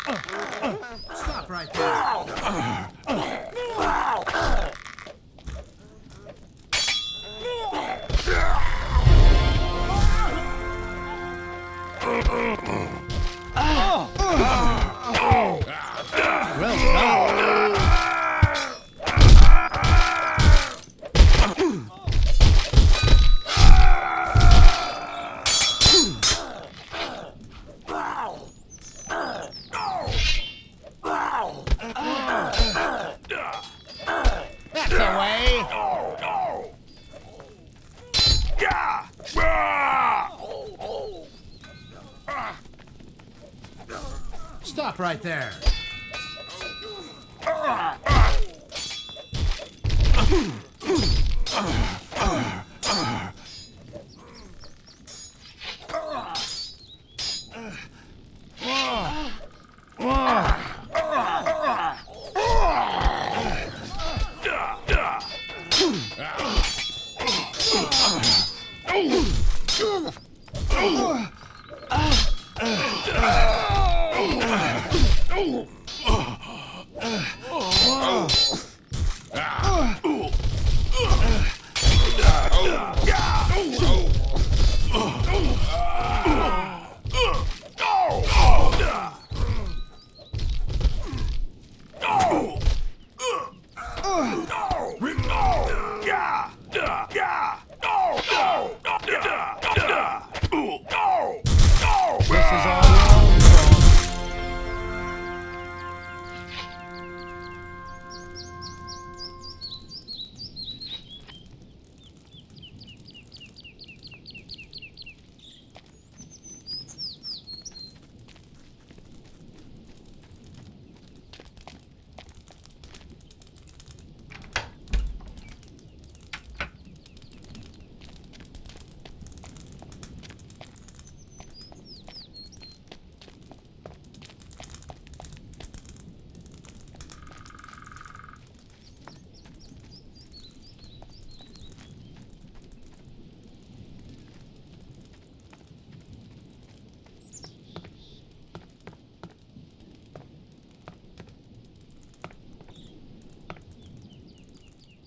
Stop right there. Well done. That's the way. Stop right there.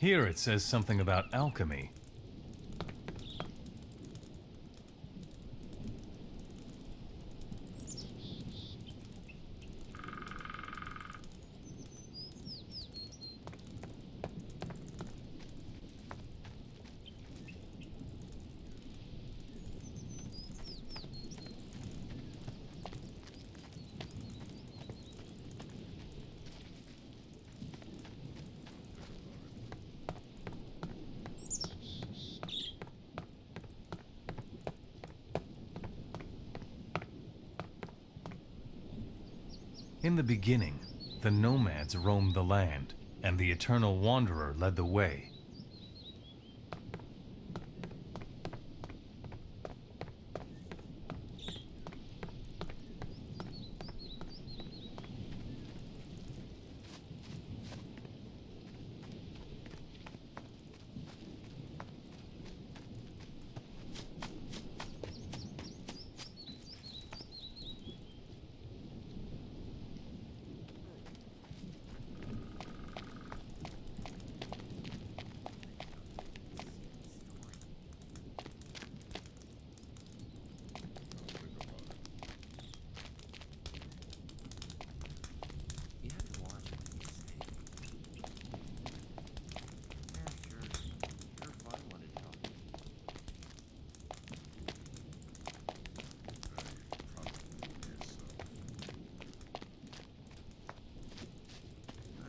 Here it says something about alchemy. In the beginning, the nomads roamed the land, and the eternal wanderer led the way.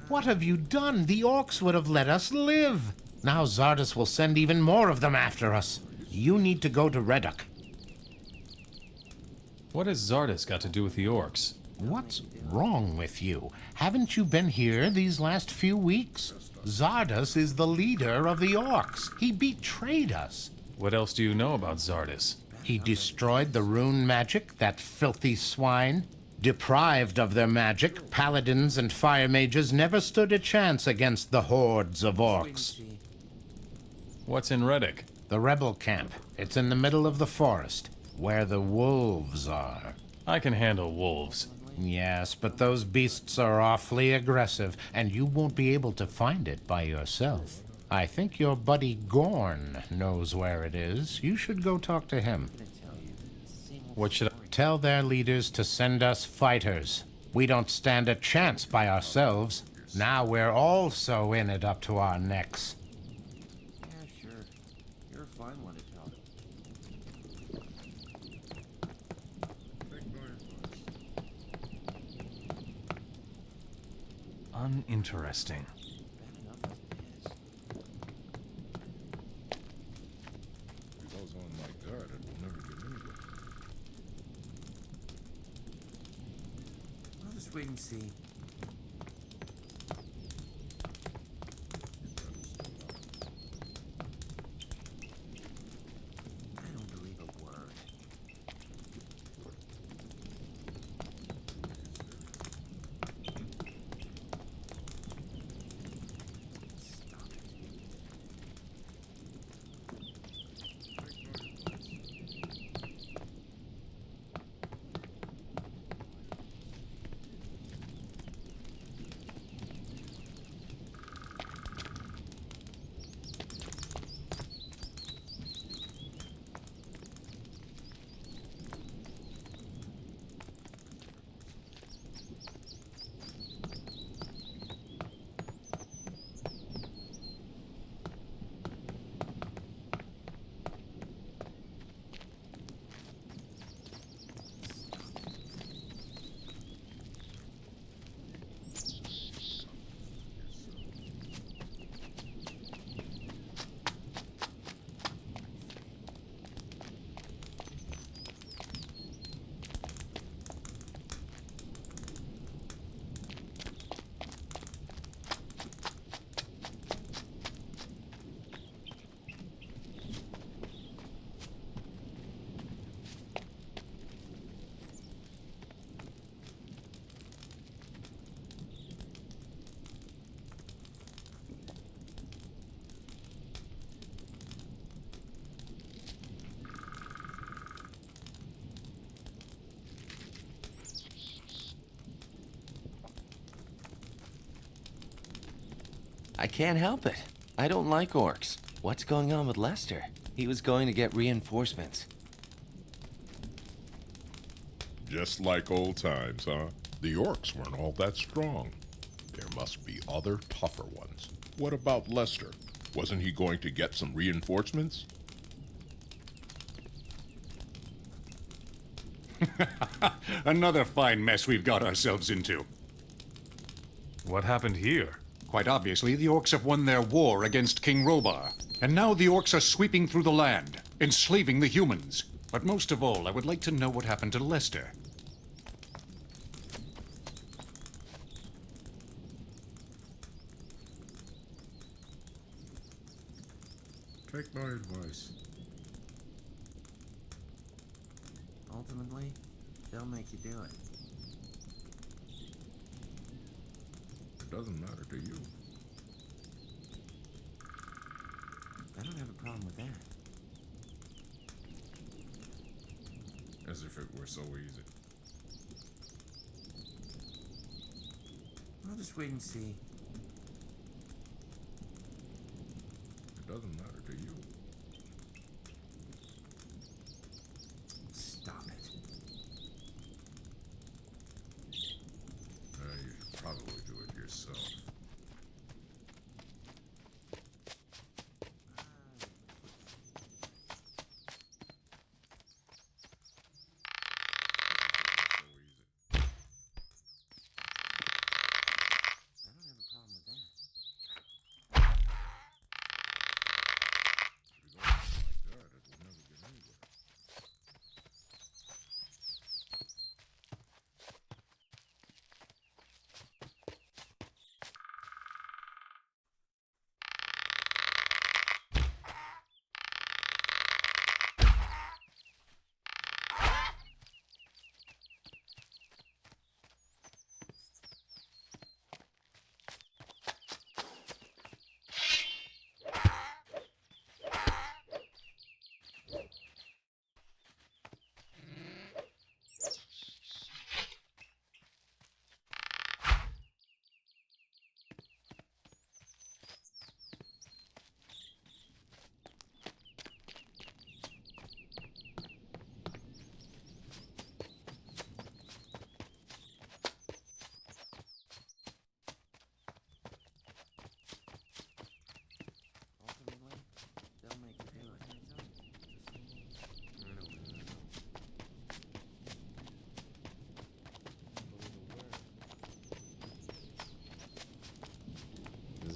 What have you done? The orcs would have let us live. Now Zardus will send even more of them after us. You need to go to Reddock. What has Zardus got to do with the orcs? What's wrong with you? Haven't you been here these last few weeks? Zardus is the leader of the orcs. He betrayed us. What else do you know about Zardus? He destroyed the rune magic, that filthy swine. Deprived of their magic, paladins and fire mages never stood a chance against the hordes of orcs. What's in Reddock? The rebel camp. It's in the middle of the forest, where the wolves are. I can handle wolves. Yes, but those beasts are awfully aggressive, and you won't be able to find it by yourself. I think your buddy Gorn knows where it is. You should go talk to him. What should I... Tell their leaders to send us fighters. We don't stand a chance by ourselves. Now we're also in it up to our necks. Yeah, sure. You're a fine one to tell. Uninteresting. Bad enough as it is. If he goes on like that, it will never get anywhere. I'll just wait and see. I don't believe a word. Stop it. I can't help it. I don't like orcs. What's going on with Lester? He was going to get reinforcements. Just like old times, huh? The orcs weren't all that strong. There must be other, tougher ones. What about Lester? Wasn't he going to get some reinforcements? Another fine mess we've got ourselves into. What happened here? Quite obviously, the orcs have won their war against King Robar. And now the orcs are sweeping through the land, enslaving the humans. But most of all, I would like to know what happened to Lester. Take my advice. Ultimately, they'll make you do it. It doesn't matter to you. I don't have a problem with that. As if it were so easy. I'll just wait and see. It doesn't matter to you. Stop it. You should probably do it yourself. I don't have a problem with that. If you go on like that, it will never get anywhere.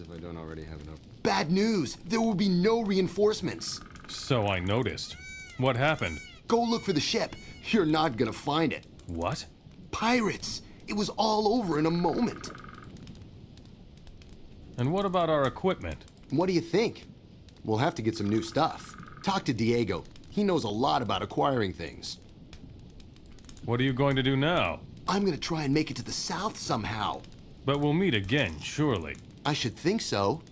if I don't already have enough. Bad news! There will be no reinforcements. So I noticed. What happened? Go look for the ship. You're not gonna find it. What? Pirates! It was all over in a moment. And what about our equipment? What do you think? We'll have to get some new stuff. Talk to Diego. He knows a lot about acquiring things. What are you going to do now? I'm gonna try and make it to the south somehow. But we'll meet again, surely. I should think so.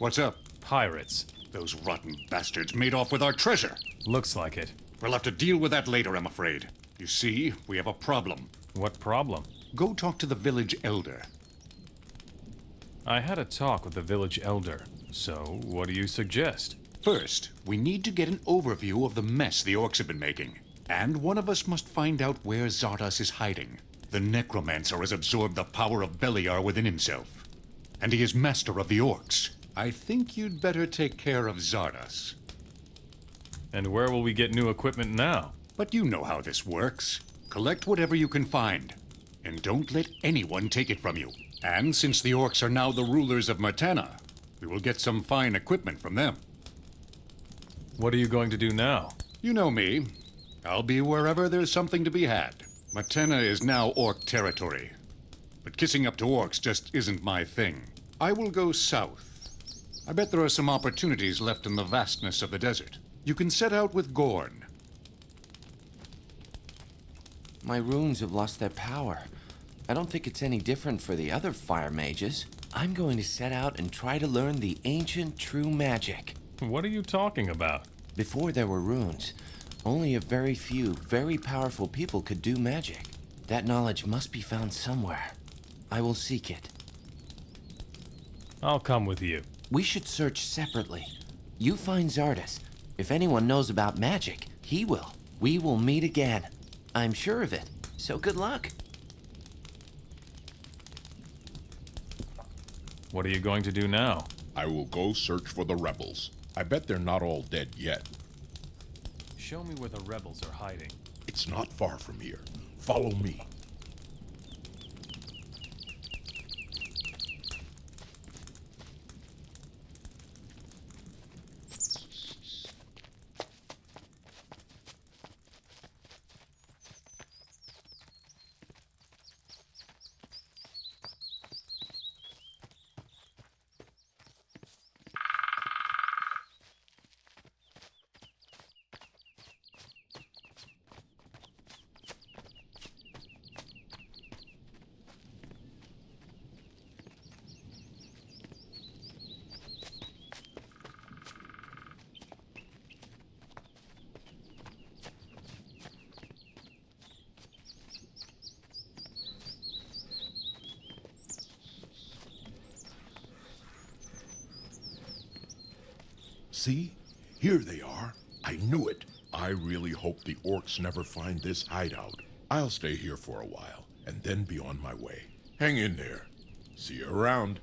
What's up? Pirates. Those rotten bastards made off with our treasure. Looks like it. We'll have to deal with that later, I'm afraid. You see, we have a problem. What problem? Go talk to the village elder. I had a talk with the village elder. So, what do you suggest? First, we need to get an overview of the mess the orcs have been making. And one of us must find out where Zardos is hiding. The necromancer has absorbed the power of Beliar within himself. And he is master of the orcs. I think you'd better take care of Zardos. And where will we get new equipment now? But you know how this works. Collect whatever you can find. And don't let anyone take it from you. And since the orcs are now the rulers of Matana, we will get some fine equipment from them. What are you going to do now? You know me. I'll be wherever there's something to be had. Matana is now orc territory. But kissing up to orcs just isn't my thing. I will go south. I bet there are some opportunities left in the vastness of the desert. You can set out with Gorn. My runes have lost their power. I don't think it's any different for the other fire mages. I'm going to set out and try to learn the ancient true magic. What are you talking about? Before there were runes, only a very few, very powerful people could do magic. That knowledge must be found somewhere. I will seek it. I'll come with you. We should search separately. You find Zardos. If anyone knows about magic, he will. We will meet again. I'm sure of it. So good luck. What are you going to do now? I will go search for the rebels. I bet they're not all dead yet. Show me where the rebels are hiding. It's not far from here. Follow me. See? Here they are. I knew it. I really hope the orcs never find this hideout. I'll stay here for a while, and then be on my way. Hang in there. See you around.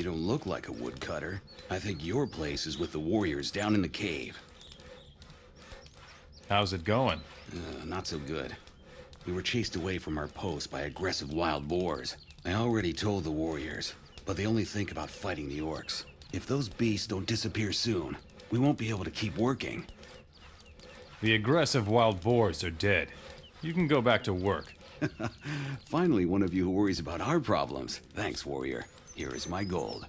You don't look like a woodcutter. I think your place is with the warriors down in the cave. How's it going? Not so good. We were chased away from our post by aggressive wild boars. I already told the warriors, but they only think about fighting the orcs. If those beasts don't disappear soon, we won't be able to keep working. The aggressive wild boars are dead. You can go back to work. Finally, one of you who worries about our problems. Thanks, warrior. Here is my gold.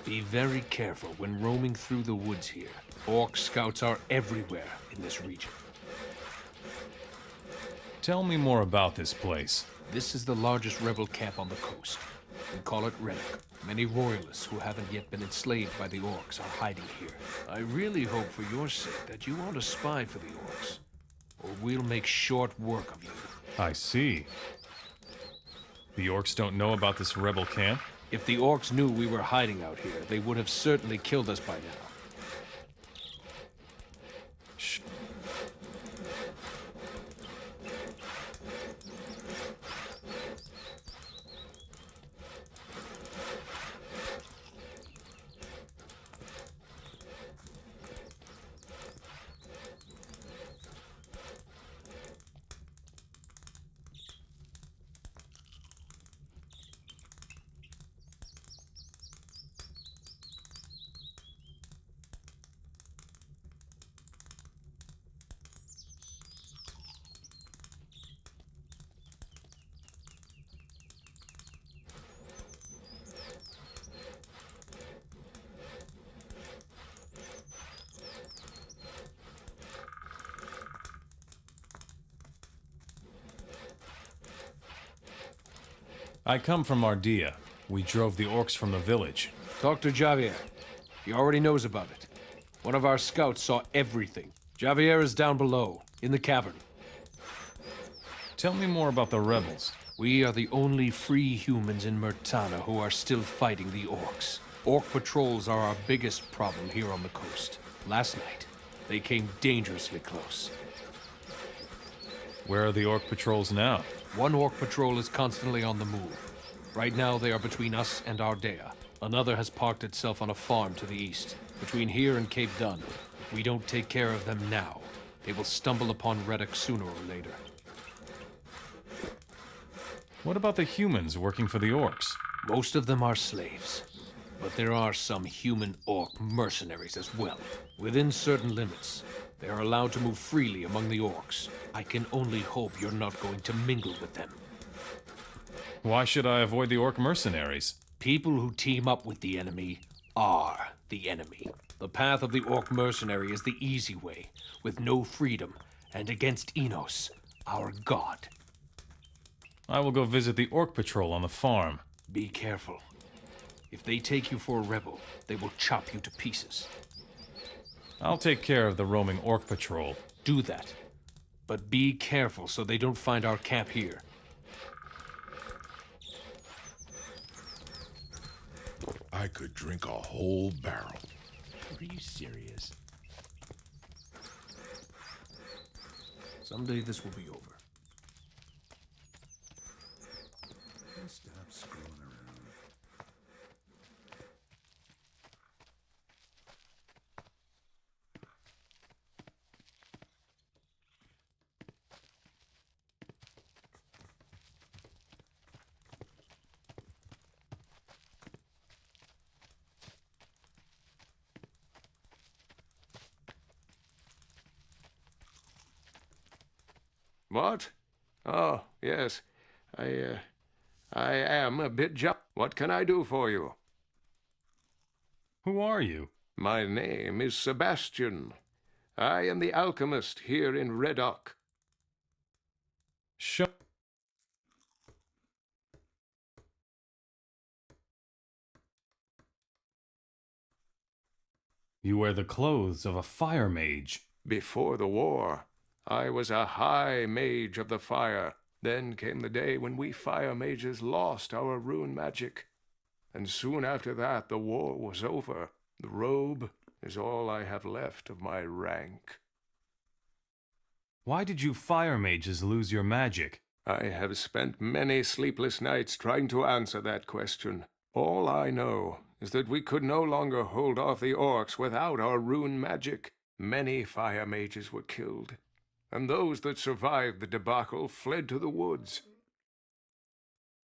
Be very careful when roaming through the woods here. Orc scouts are everywhere in this region. Tell me more about this place. This is the largest rebel camp on the coast. We call it Reddock. Many royalists who haven't yet been enslaved by the orcs are hiding here. I really hope for your sake that you aren't a spy for the orcs, or we'll make short work of you. I see. The orcs don't know about this rebel camp? If the orcs knew we were hiding out here, they would have certainly killed us by now. Shh. I come from Ardea. We drove the orcs from the village. Talk to Javier. He already knows about it. One of our scouts saw everything. Javier is down below, in the cavern. Tell me more about the rebels. We are the only free humans in Murtana who are still fighting the orcs. Orc patrols are our biggest problem here on the coast. Last night, they came dangerously close. Where are the orc patrols now? One orc patrol is constantly on the move. Right now, they are between us and Ardea. Another has parked itself on a farm to the east, between here and Cape Dun. If we don't take care of them now, they will stumble upon Reddock sooner or later. What about the humans working for the orcs? Most of them are slaves, but there are some human orc mercenaries as well. Within certain limits, they are allowed to move freely among the orcs. I can only hope you're not going to mingle with them. Why should I avoid the orc mercenaries? People who team up with the enemy are the enemy. The path of the orc mercenary is the easy way, with no freedom, and against Innos, our god. I will go visit the orc patrol on the farm. Be careful. If they take you for a rebel, they will chop you to pieces. I'll take care of the roaming orc patrol. Do that. But be careful so they don't find our camp here. I could drink a whole barrel. Are you serious? Someday this will be over. Stop screwing around. What? Oh, yes. I am a bit What can I do for you? Who are you? My name is Sebastian. I am the alchemist here in Reddock. Show. You wear the clothes of a fire mage. Before the war, I was a high mage of the fire. Then came the day when we fire mages lost our rune magic. And soon after that, the war was over. The robe is all I have left of my rank. Why did you fire mages lose your magic? I have spent many sleepless nights trying to answer that question. All I know is that we could no longer hold off the orcs without our rune magic. Many fire mages were killed, and those that survived the debacle fled to the woods.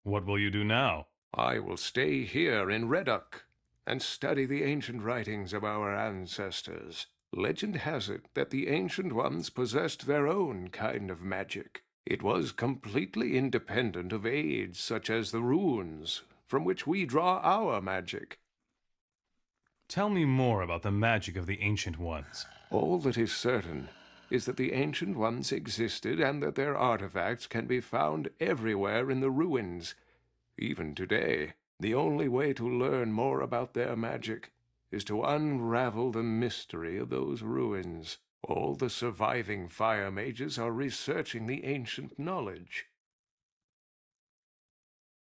What will you do now? I will stay here in Reddock and study the ancient writings of our ancestors. Legend has it that the Ancient Ones possessed their own kind of magic. It was completely independent of aids such as the runes, from which we draw our magic. Tell me more about the magic of the Ancient Ones. All that is certain is that the Ancient Ones existed and that their artifacts can be found everywhere in the ruins. Even today, the only way to learn more about their magic is to unravel the mystery of those ruins. All the surviving fire mages are researching the ancient knowledge.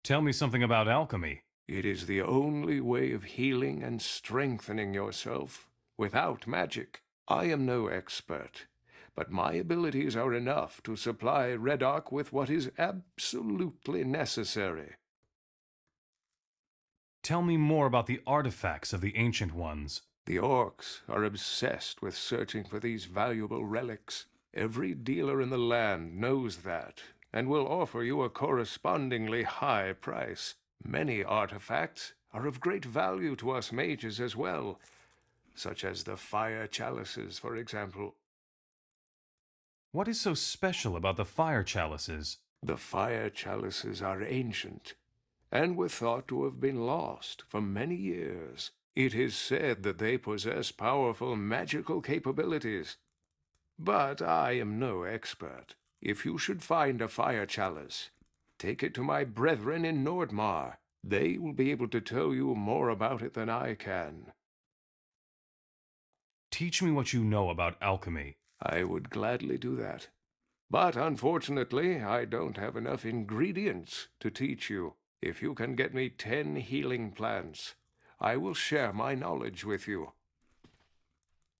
Tell me something about alchemy. It is the only way of healing and strengthening yourself without magic. I am no expert, but my abilities are enough to supply Reddock with what is absolutely necessary. Tell me more about the artifacts of the Ancient Ones. The orcs are obsessed with searching for these valuable relics. Every dealer in the land knows that, and will offer you a correspondingly high price. Many artifacts are of great value to us mages as well, such as the fire chalices, for example. What is so special about the fire chalices? The fire chalices are ancient, and were thought to have been lost for many years. It is said that they possess powerful magical capabilities. But I am no expert. If you should find a fire chalice, take it to my brethren in Nordmar. They will be able to tell you more about it than I can. Teach me what you know about alchemy. I would gladly do that. But unfortunately, I don't have enough ingredients to teach you. If you can get me 10 healing plants, I will share my knowledge with you.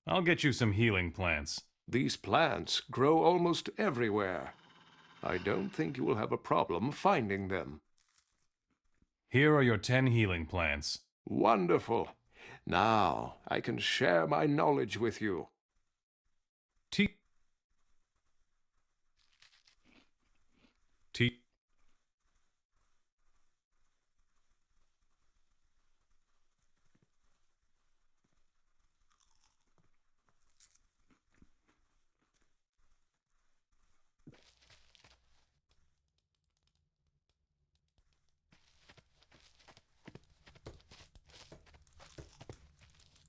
I'll get you some healing plants. These plants grow almost everywhere. I don't think you will have a problem finding them. Here are your 10 healing plants. Wonderful. Now I can share my knowledge with you. Te-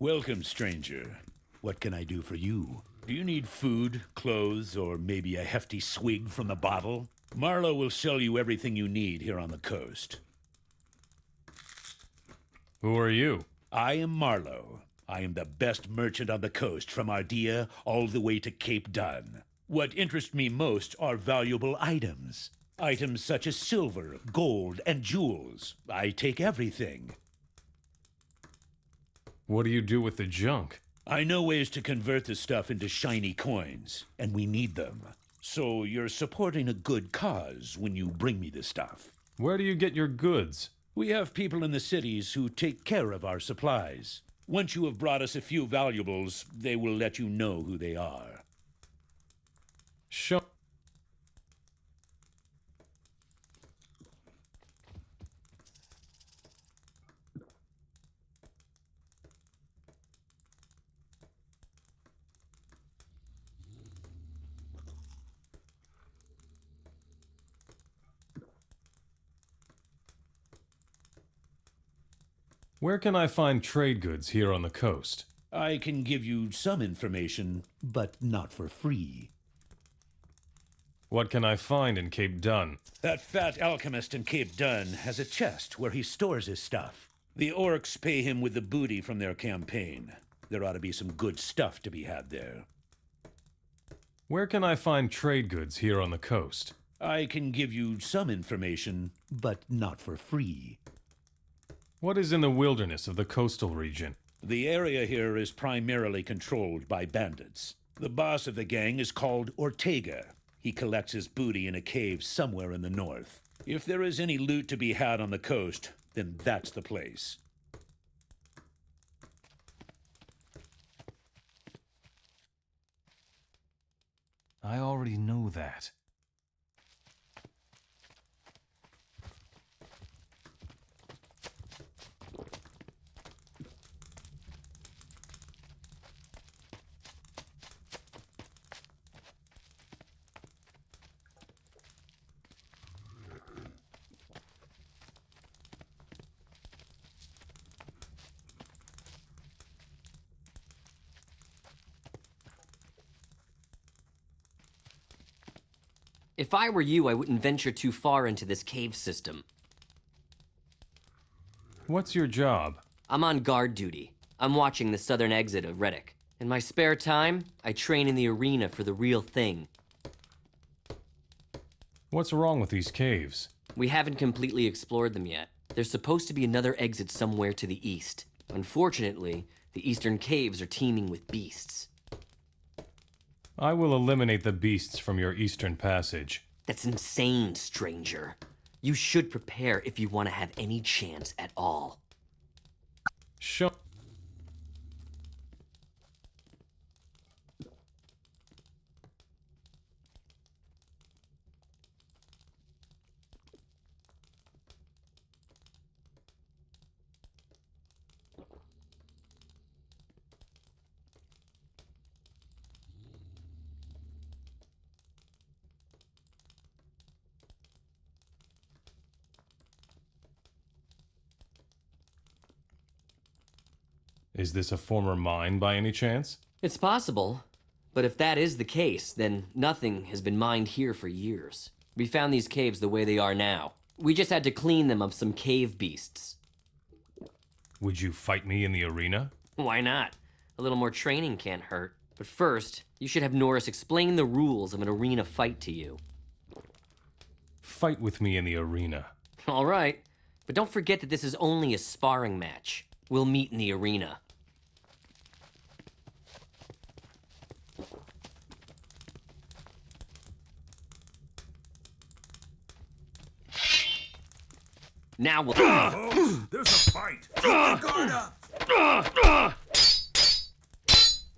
Welcome, stranger. What can I do for you? Do you need food, clothes, or maybe a hefty swig from the bottle? Marlowe will sell you everything you need here on the coast. Who are you? I am Marlowe. I am the best merchant on the coast, from Ardea all the way to Cape Dun. What interests me most are valuable items. Items such as silver, gold, and jewels. I take everything. What do you do with the junk? I know ways to convert the stuff into shiny coins, and we need them. So you're supporting a good cause when you bring me the stuff. Where do you get your goods? We have people in the cities who take care of our supplies. Once you have brought us a few valuables, they will let you know who they are. Show. Where can I find trade goods here on the coast? I can give you some information, but not for free. What can I find in Cape Dun? That fat alchemist in Cape Dun has a chest where he stores his stuff. The orcs pay him with the booty from their campaign. There ought to be some good stuff to be had there. Where can I find trade goods here on the coast? I can give you some information, but not for free. What is in the wilderness of the coastal region? The area here is primarily controlled by bandits. The boss of the gang is called Ortega. He collects his booty in a cave somewhere in the north. If there is any loot to be had on the coast, then that's the place. I already know that. If I were you, I wouldn't venture too far into this cave system. What's your job? I'm on guard duty. I'm watching the southern exit of Reddock. In my spare time, I train in the arena for the real thing. What's wrong with these caves? We haven't completely explored them yet. There's supposed to be another exit somewhere to the east. Unfortunately, the eastern caves are teeming with beasts. I will eliminate the beasts from your eastern passage. That's insane, stranger. You should prepare if you want to have any chance at all. Show. Is this a former mine by any chance? It's possible, but if that is the case, then nothing has been mined here for years. We found these caves the way they are now. We just had to clean them of some cave beasts. Would you fight me in the arena? Why not? A little more training can't hurt. But first, you should have Norris explain the rules of an arena fight to you. Fight with me in the arena. All right, but don't forget that this is only a sparring match. We'll meet in the arena. Now we'll... There's a fight! Guard up!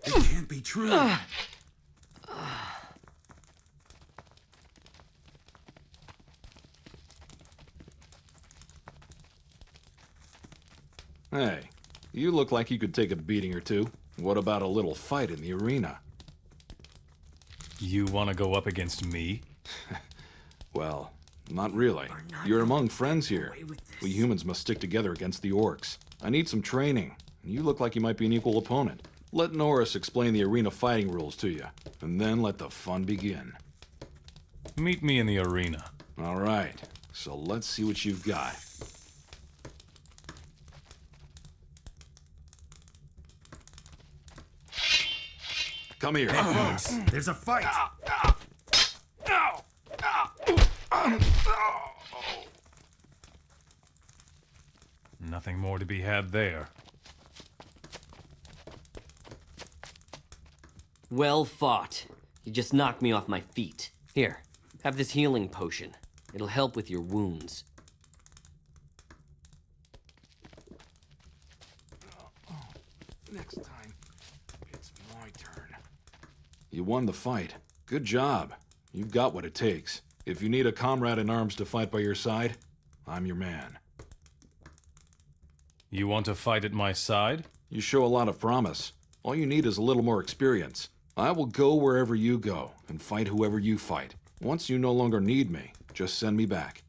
It can't be true. Hey, you look like you could take a beating or two. What about a little fight in the arena? You want to go up against me? Well, not really. You're among friends here. We humans must stick together against the orcs. I need some training, and you look like you might be an equal opponent. Let Norris explain the arena fighting rules to you, and then let the fun begin. Meet me in the arena. All right, so let's see what you've got. Come here. Hey, folks, there's a fight! Nothing more to be had there. Well fought. You just knocked me off my feet. Here, have this healing potion. It'll help with your wounds. Next time, it's my turn. You won the fight. Good job. You've got what it takes. If you need a comrade in arms to fight by your side, I'm your man. You want to fight at my side? You show a lot of promise. All you need is a little more experience. I will go wherever you go and fight whoever you fight. Once you no longer need me, just send me back.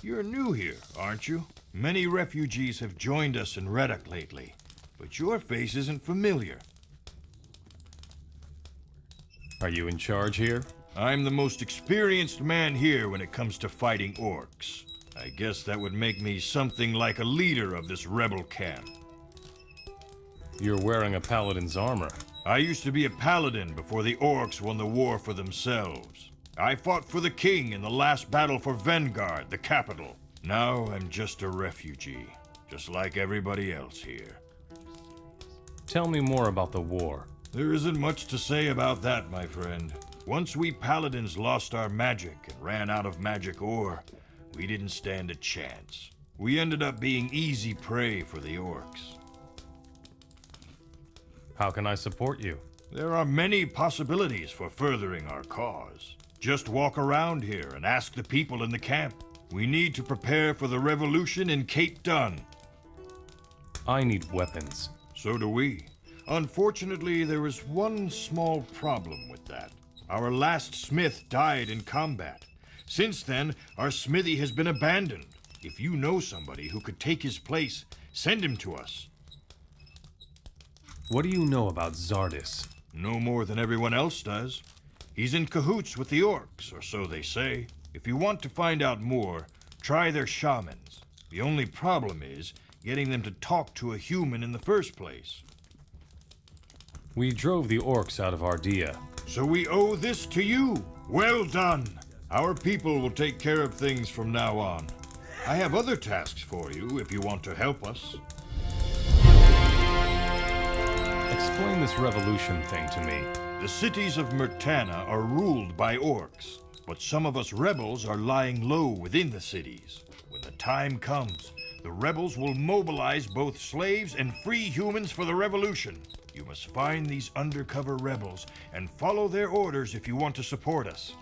You're new here, aren't you? Many refugees have joined us in Reddock lately, but your face isn't familiar. Are you in charge here? I'm the most experienced man here when it comes to fighting orcs. I guess that would make me something like a leader of this rebel camp. You're wearing a paladin's armor. I used to be a paladin before the orcs won the war for themselves. I fought for the king in the last battle for Vanguard, the capital. Now I'm just a refugee, just like everybody else here. Tell me more about the war. There isn't much to say about that, my friend. Once we paladins lost our magic and ran out of magic ore, we didn't stand a chance. We ended up being easy prey for the orcs. How can I support you? There are many possibilities for furthering our cause. Just walk around here and ask the people in the camp. We need to prepare for the revolution in Cape Dun. I need weapons. So do we. Unfortunately, there is one small problem with that. Our last smith died in combat. Since then, our smithy has been abandoned. If you know somebody who could take his place, send him to us. What do you know about Zardis? No more than everyone else does. He's in cahoots with the orcs, or so they say. If you want to find out more, try their shamans. The only problem is getting them to talk to a human in the first place. We drove the orcs out of Ardea. So we owe this to you. Well done. Our people will take care of things from now on. I have other tasks for you if you want to help us. Explain this revolution thing to me. The cities of Murtana are ruled by orcs, but some of us rebels are lying low within the cities. When the time comes, the rebels will mobilize both slaves and free humans for the revolution. You must find these undercover rebels and follow their orders if you want to support us.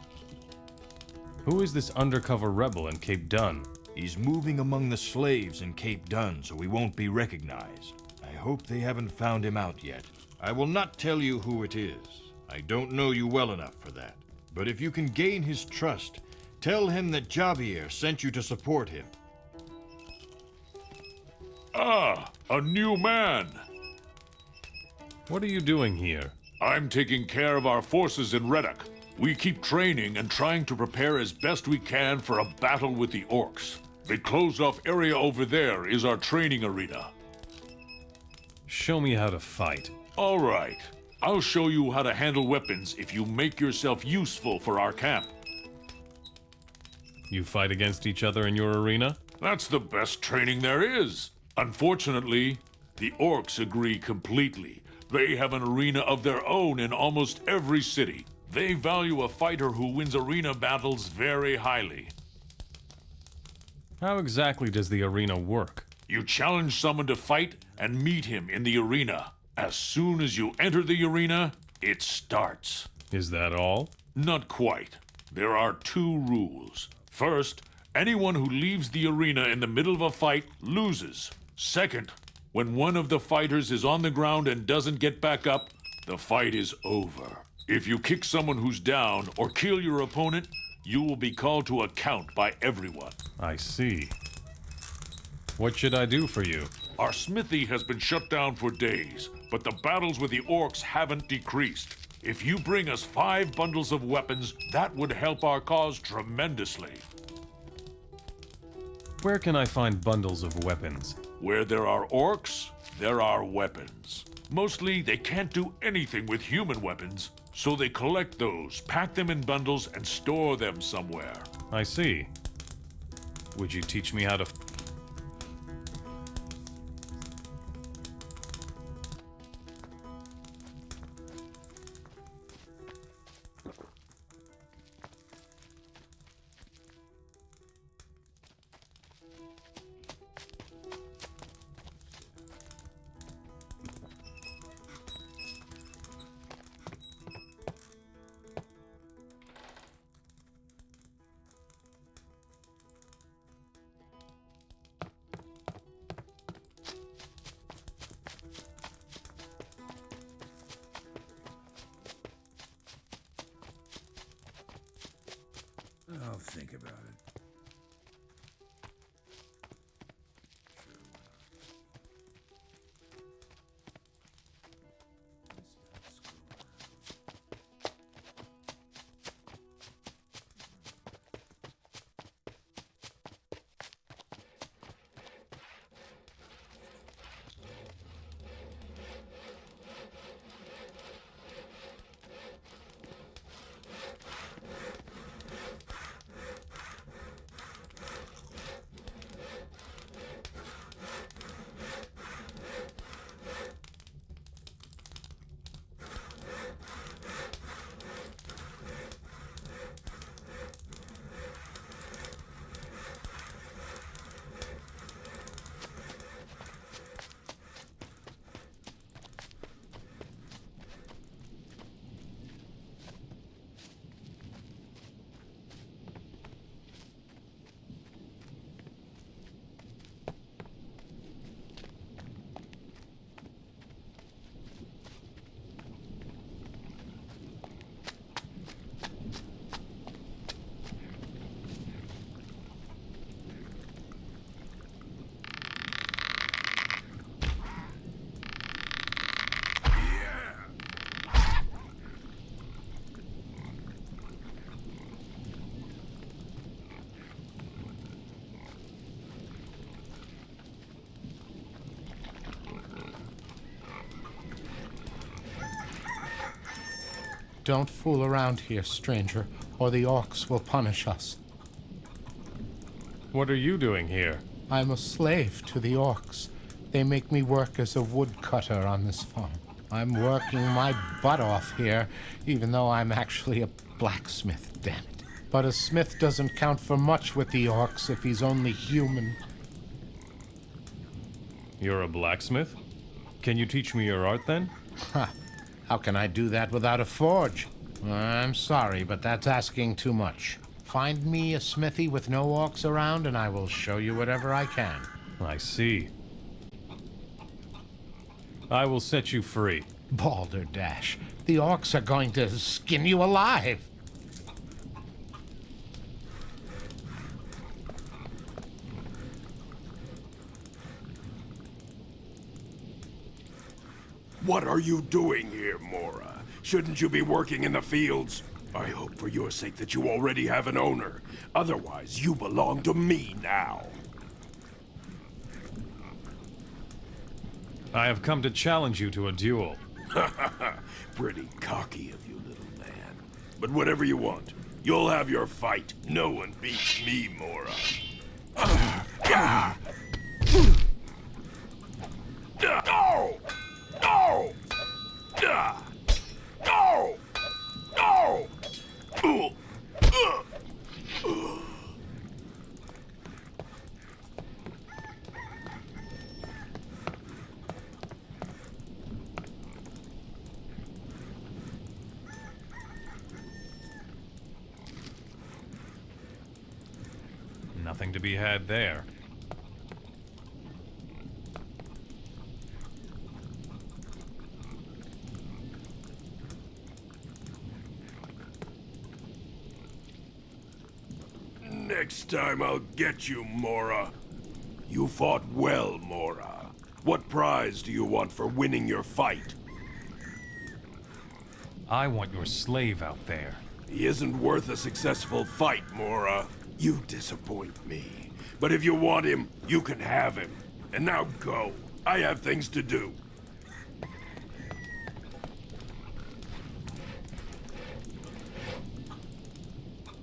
Who is this undercover rebel in Cape Dun? He's moving among the slaves in Cape Dun, so we won't be recognized. I hope they haven't found him out yet. I will not tell you who it is. I don't know you well enough for that. But if you can gain his trust, tell him that Javier sent you to support him. Ah, a new man. What are you doing here? I'm taking care of our forces in Reddock. We keep training and trying to prepare as best we can for a battle with the orcs. The closed-off area over there is our training arena. Show me how to fight. All right. I'll show you how to handle weapons if you make yourself useful for our camp. You fight against each other in your arena? That's the best training there is. Unfortunately, the orcs agree completely. They have an arena of their own in almost every city. They value a fighter who wins arena battles very highly. How exactly does the arena work? You challenge someone to fight and meet him in the arena. As soon as you enter the arena, it starts. Is that all? Not quite. There are 2 rules. First, anyone who leaves the arena in the middle of a fight loses. Second, when one of the fighters is on the ground and doesn't get back up, the fight is over. If you kick someone who's down or kill your opponent, you will be called to account by everyone. I see. What should I do for you? Our smithy has been shut down for days, but the battles with the orcs haven't decreased. If you bring us 5 bundles of weapons, that would help our cause tremendously. Where can I find bundles of weapons? Where there are orcs, there are weapons. Mostly, they can't do anything with human weapons, so they collect those, pack them in bundles, and store them somewhere. I see. Would you teach me how to... I'll think about it. Don't fool around here, stranger, or the orcs will punish us. What are you doing here? I'm a slave to the orcs. They make me work as a woodcutter on this farm. I'm working my butt off here, even though I'm actually a blacksmith, damn it. But a smith doesn't count for much with the orcs if he's only human. You're a blacksmith? Can you teach me your art then? Ha! How can I do that without a forge? I'm sorry, but that's asking too much. Find me a smithy with no orcs around, and I will show you whatever I can. I see. I will set you free. Balderdash, the orcs are going to skin you alive. What are you doing here, Mora? Shouldn't you be working in the fields? I hope for your sake that you already have an owner. Otherwise, you belong to me now. I have come to challenge you to a duel. Pretty cocky of you, little man. But whatever you want, you'll have your fight. No one beats me, Mora. No! No! No! No! Nothing to be had there. Next time I'll get you, Mora. You fought well, Mora. What prize do you want for winning your fight? I want your slave out there. He isn't worth a successful fight, Mora. You disappoint me. But if you want him, you can have him. And now go. I have things to do.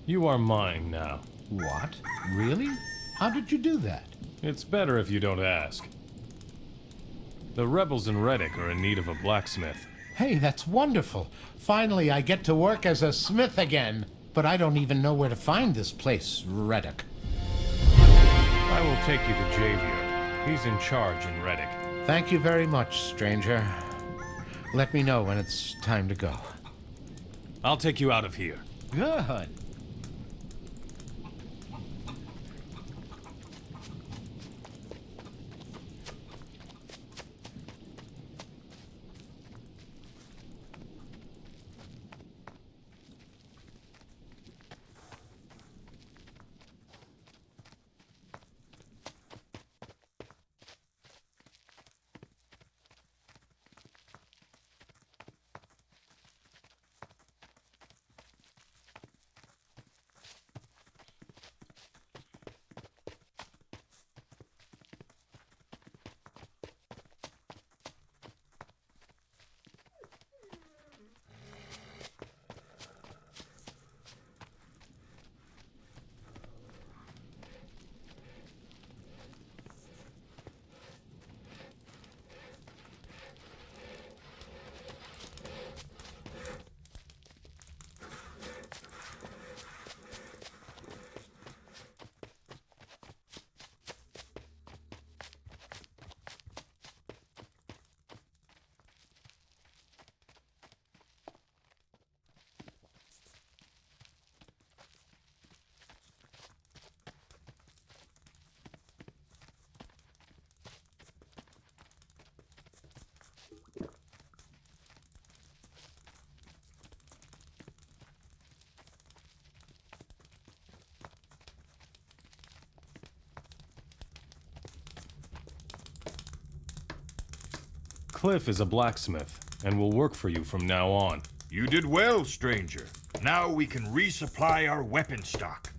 You are mine now. What? Really? How did you do that? It's better if you don't ask. The rebels in Reddock are in need of a blacksmith. Hey, that's wonderful. Finally, I get to work as a smith again. But I don't even know where to find this place, Reddock. I will take you to Javier. He's in charge in Reddock. Thank you very much, stranger. Let me know when it's time to go. I'll take you out of here. Good. Cliff is a blacksmith, and will work for you from now on. You did well, stranger. Now we can resupply our weapon stock.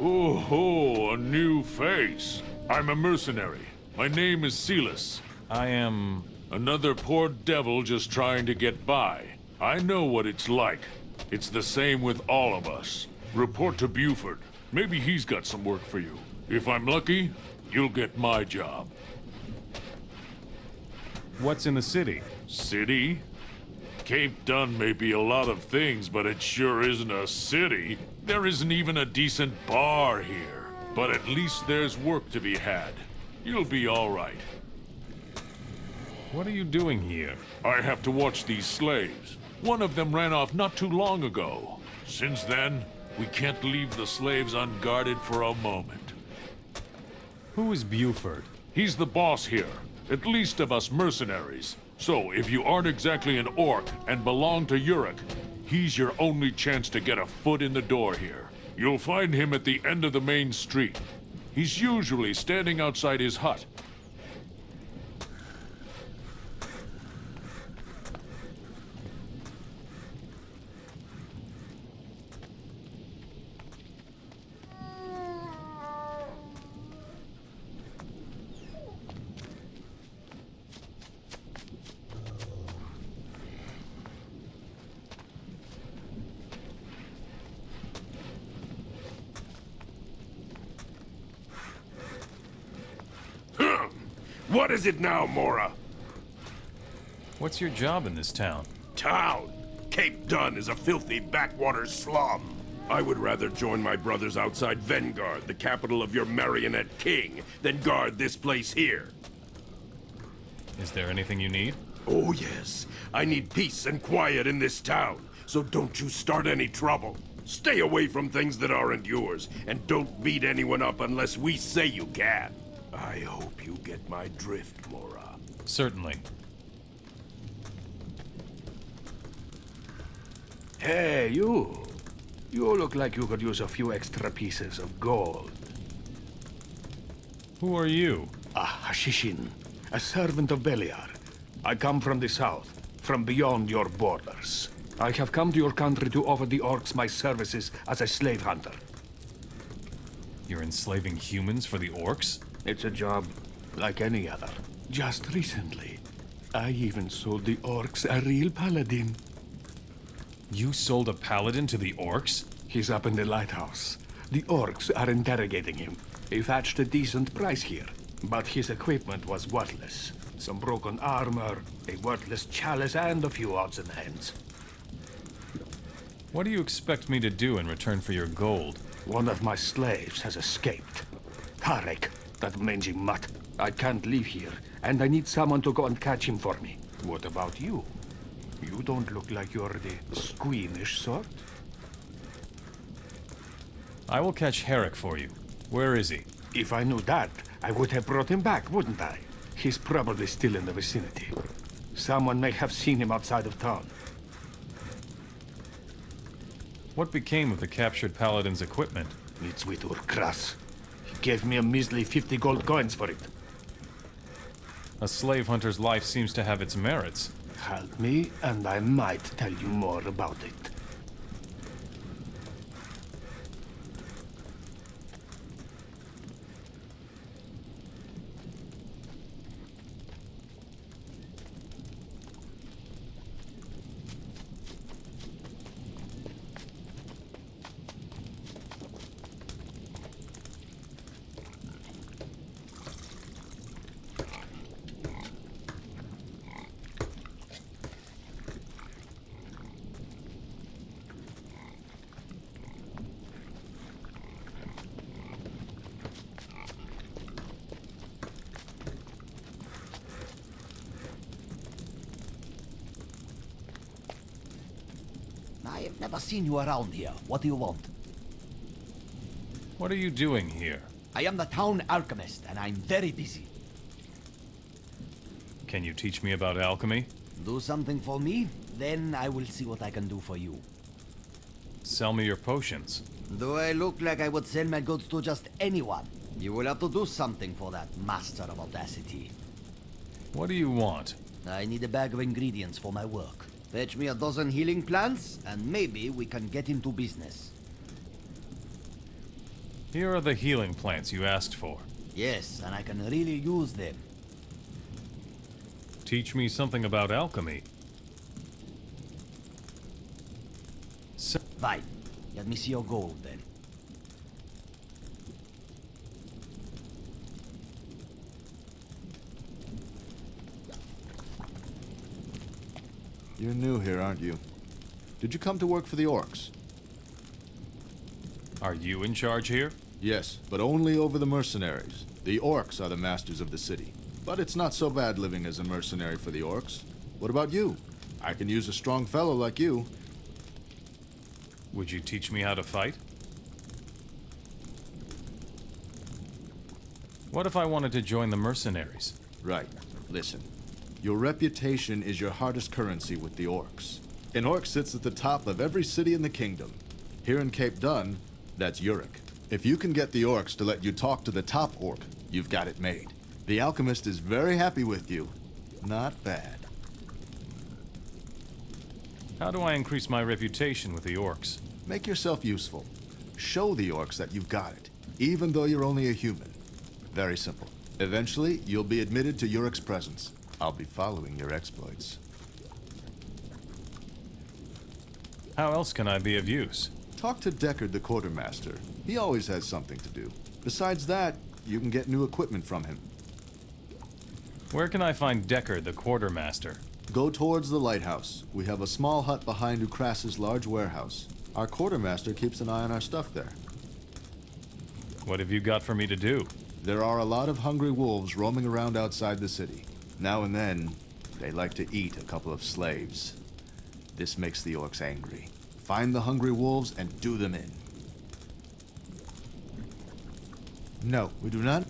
Oh, a new face. I'm a mercenary. My name is Silas. I am... Another poor devil just trying to get by. I know what it's like. It's the same with all of us. Report to Buford. Maybe he's got some work for you. If I'm lucky, you'll get my job. What's in the city? City? Cape Dun may be a lot of things, but it sure isn't a city. There isn't even a decent bar here. But at least there's work to be had. You'll be all right. What are you doing here? I have to watch these slaves. One of them ran off not too long ago. Since then, we can't leave the slaves unguarded for a moment. Who is Buford? He's the boss here, at least of us mercenaries. So, if you aren't exactly an orc and belong to Uruk, he's your only chance to get a foot in the door here. You'll find him at the end of the main street. He's usually standing outside his hut. What is it now, Mora? What's your job in this town? Town? Cape Dun is a filthy backwater slum. I would rather join my brothers outside Vanguard, the capital of your marionette king, than guard this place here. Is there anything you need? Oh, yes. I need peace and quiet in this town, so don't you start any trouble. Stay away from things that aren't yours, and don't beat anyone up unless we say you can. I hope you get my drift, Mora. Certainly. Hey, you. You look like you could use a few extra pieces of gold. Who are you? A Hashishin, a servant of Beliar. I come from the south, from beyond your borders. I have come to your country to offer the orcs my services as a slave hunter. You're enslaving humans for the orcs? It's a job like any other. Just recently, I even sold the orcs a real paladin. You sold a paladin to the orcs? He's up in the lighthouse. The orcs are interrogating him. He fetched a decent price here, but his equipment was worthless. Some broken armor, a worthless chalice, and a few odds and ends. What do you expect me to do in return for your gold? One of my slaves has escaped. Tarek, that mangy mutt. I can't leave here, and I need someone to go and catch him for me. What about you? You don't look like you're the squeamish sort. I will catch Herrick for you. Where is he? If I knew that, I would have brought him back, wouldn't I? He's probably still in the vicinity. Someone may have seen him outside of town. What became of the captured paladin's equipment? It's with Urkras. He gave me a measly 50 gold coins for it. A slave hunter's life seems to have its merits. Help me, and I might tell you more about it. I've never seen you around here. What do you want? What are you doing here? I am the town alchemist, and I'm very busy. Can you teach me about alchemy? Do something for me, then I will see what I can do for you. Sell me your potions. Do I look like I would sell my goods to just anyone? You will have to do something for that, Master of Audacity. What do you want? I need a bag of ingredients for my work. Fetch me a dozen healing plants, and maybe we can get into business. Here are the healing plants you asked for. Yes, and I can really use them. Teach me something about alchemy. Fine. Let me see your gold then. You're new here, aren't you? Did you come to work for the orcs? Are you in charge here? Yes, but only over the mercenaries. The orcs are the masters of the city. But it's not so bad living as a mercenary for the orcs. What about you? I can use a strong fellow like you. Would you teach me how to fight? What if I wanted to join the mercenaries? Right. Listen. Your reputation is your hardest currency with the orcs. An orc sits at the top of every city in the kingdom. Here in Cape Dun, that's Uric. If you can get the orcs to let you talk to the top orc, you've got it made. The alchemist is very happy with you. Not bad. How do I increase my reputation with the orcs? Make yourself useful. Show the orcs that you've got it, even though you're only a human. Very simple. Eventually, you'll be admitted to Uric's presence. I'll be following your exploits. How else can I be of use? Talk to Deckard the quartermaster. He always has something to do. Besides that, you can get new equipment from him. Where can I find Deckard the quartermaster? Go towards the lighthouse. We have a small hut behind Ukras's large warehouse. Our quartermaster keeps an eye on our stuff there. What have you got for me to do? There are a lot of hungry wolves roaming around outside the city. Now and then, they like to eat a couple of slaves. This makes the orcs angry. Find the hungry wolves and do them in. No, we do not.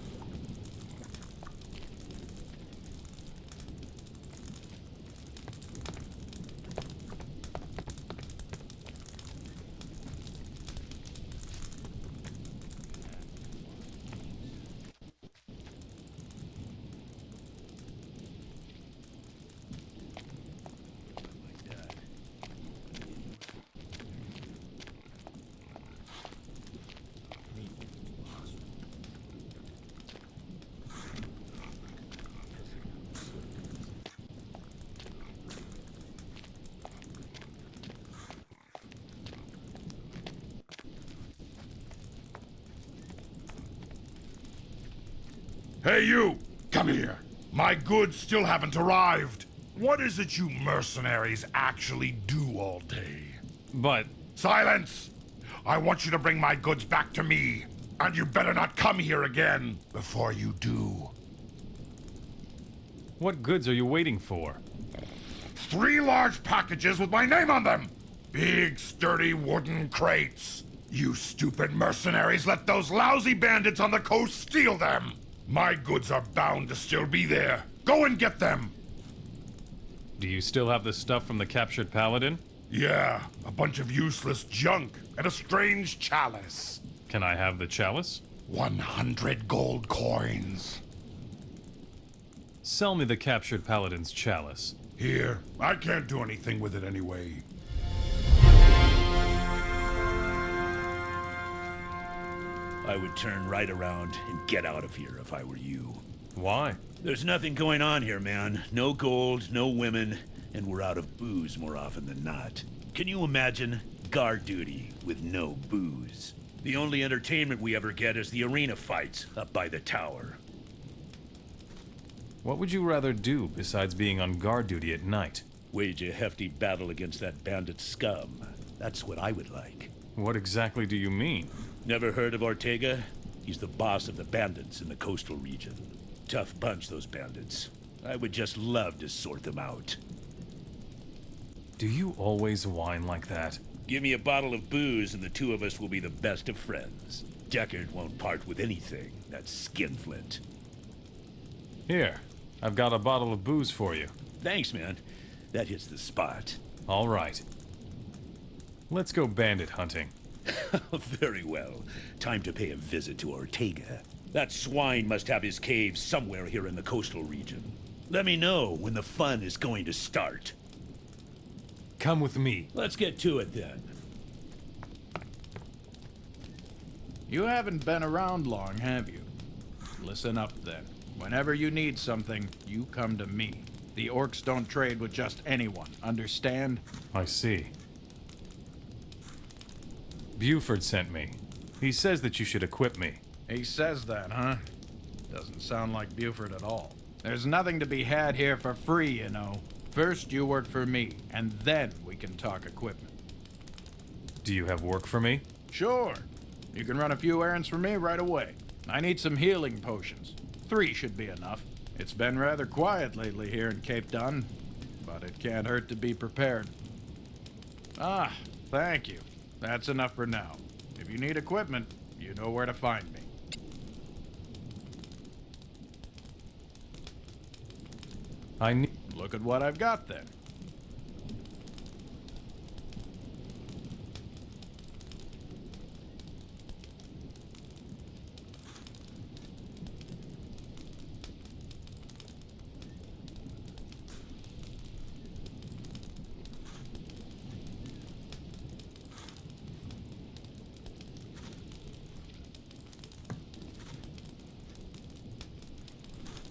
Hey, you! Come here. My goods still haven't arrived. What is it you mercenaries actually do all day? But... Silence! I want you to bring my goods back to me. And you better not come here again before you do. What goods are you waiting for? 3 large packages with my name on them! Big, sturdy wooden crates. You stupid mercenaries let those lousy bandits on the coast steal them! My goods are bound to still be there. Go and get them! Do you still have the stuff from the captured paladin? Yeah, a bunch of useless junk and a strange chalice. Can I have the chalice? 100 gold coins. Sell me the captured paladin's chalice. Here, I can't do anything with it anyway. I would turn right around and get out of here if I were you. Why? There's nothing going on here, man. No gold, no women, and we're out of booze more often than not. Can you imagine? Guard duty with no booze. The only entertainment we ever get is the arena fights up by the tower. What would you rather do besides being on guard duty at night? Wage a hefty battle against that bandit scum. That's what I would like. What exactly do you mean? Never heard of Ortega? He's the boss of the bandits in the coastal region. Tough bunch, those bandits. I would just love to sort them out. Do you always whine like that? Give me a bottle of booze and the two of us will be the best of friends. Deckard won't part with anything. That's skinflint. Here, I've got a bottle of booze for you. Thanks, man. That hits the spot. All right. Let's go bandit hunting. Very well. Time to pay a visit to Ortega. That swine must have his cave somewhere here in the coastal region. Let me know when the fun is going to start. Come with me. Let's get to it then. You haven't been around long, have you? Listen up then. Whenever you need something, you come to me. The orcs don't trade with just anyone, understand? I see. Buford sent me. He says that you should equip me. He says that, huh? Doesn't sound like Buford at all. There's nothing to be had here for free, you know. First you work for me, and then we can talk equipment. Do you have work for me? Sure. You can run a few errands for me right away. I need some healing potions. 3 should be enough. It's been rather quiet lately here in Cape Dun, but it can't hurt to be prepared. Ah, thank you. That's enough for now. If you need equipment, you know where to find me. Look at what I've got then.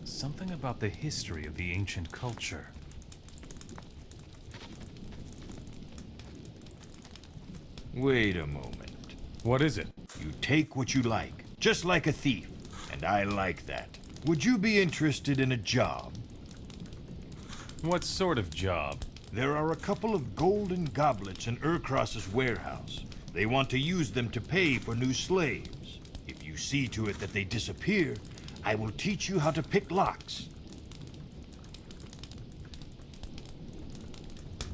Something about the history of the ancient culture. Wait a moment. What is it? You take what you like, just like a thief, and I like that. Would you be interested in a job? What sort of job? There are a couple of golden goblets in Urkros's warehouse. They want to use them to pay for new slaves. If you see to it that they disappear, I will teach you how to pick locks.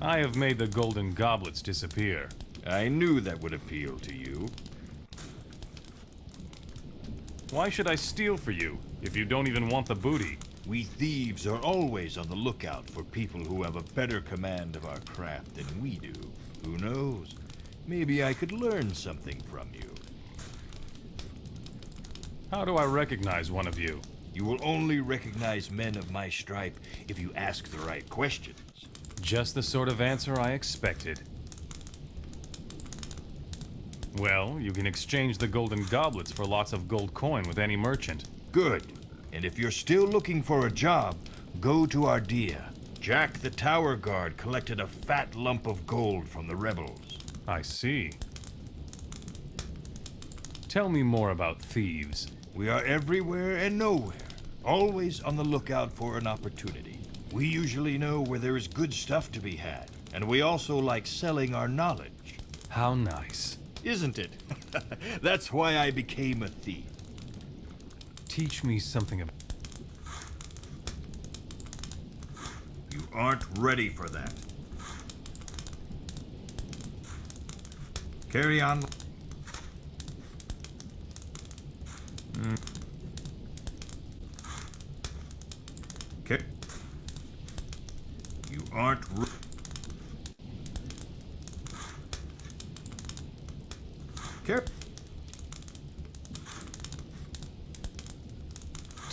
I have made the golden goblets disappear. I knew that would appeal to you. Why should I steal for you, if you don't even want the booty? We thieves are always on the lookout for people who have a better command of our craft than we do. Who knows? Maybe I could learn something from you. How do I recognize one of you? You will only recognize men of my stripe if you ask the right questions. Just the sort of answer I expected. Well, you can exchange the golden goblets for lots of gold coin with any merchant. Good. And if you're still looking for a job, go to Ardea. Jack the tower guard collected a fat lump of gold from the rebels. I see. Tell me more about thieves. We are everywhere and nowhere, always on the lookout for an opportunity. We usually know where there is good stuff to be had, and we also like selling our knowledge. How nice. Isn't it? That's why I became a thief. Teach me something about... You aren't ready for that. Carry on. Okay. You aren't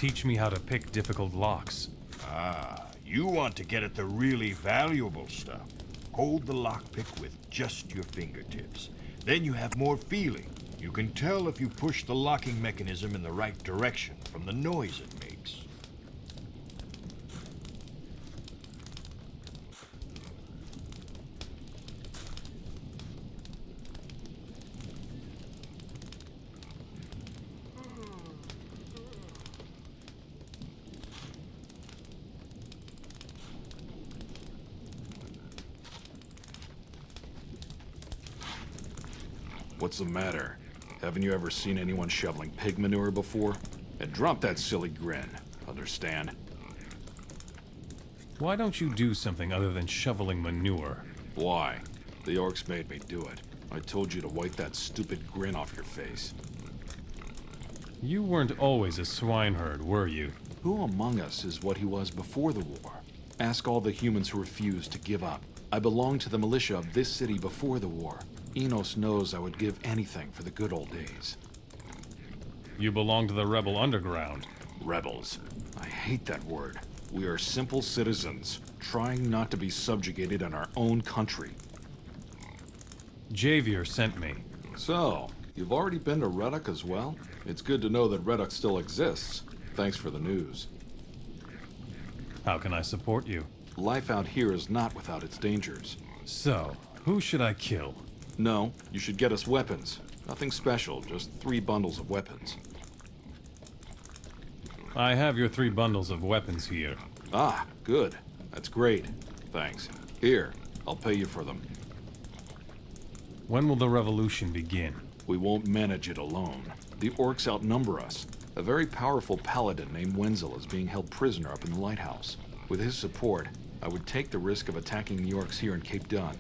Teach me how to pick difficult locks. Ah, you want to get at the really valuable stuff. Hold the lockpick with just your fingertips. Then you have more feeling. You can tell if you push the locking mechanism in the right direction from the noise it makes. What's the matter? Haven't you ever seen anyone shoveling pig manure before? And drop that silly grin, understand? Why don't you do something other than shoveling manure? Why? The orcs made me do it. I told you to wipe that stupid grin off your face. You weren't always a swineherd, were you? Who among us is what he was before the war? Ask all the humans who refused to give up. I belonged to the militia of this city before the war. Innos knows I would give anything for the good old days. You belong to the rebel underground. Rebels. I hate that word. We are simple citizens, trying not to be subjugated in our own country. Javier sent me. So, You've already been to Reddock as well? It's good to know that Reddock still exists. Thanks for the news. How can I support you? Life out here is not without its dangers. So, who should I kill? No, you should get us weapons. Nothing special, just 3 bundles of weapons. I have your 3 bundles of weapons here. Ah, good. That's great. Thanks. Here, I'll pay you for them. When will the revolution begin? We won't manage it alone. The orcs outnumber us. A very powerful paladin named Wenzel is being held prisoner up in the lighthouse. With his support, I would take the risk of attacking the orcs here in Cape Dun.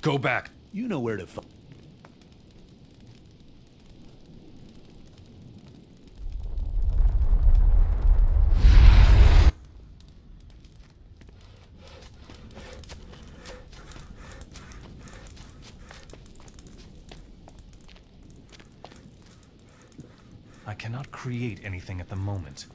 Go back. You know where to find. I cannot create anything at the moment.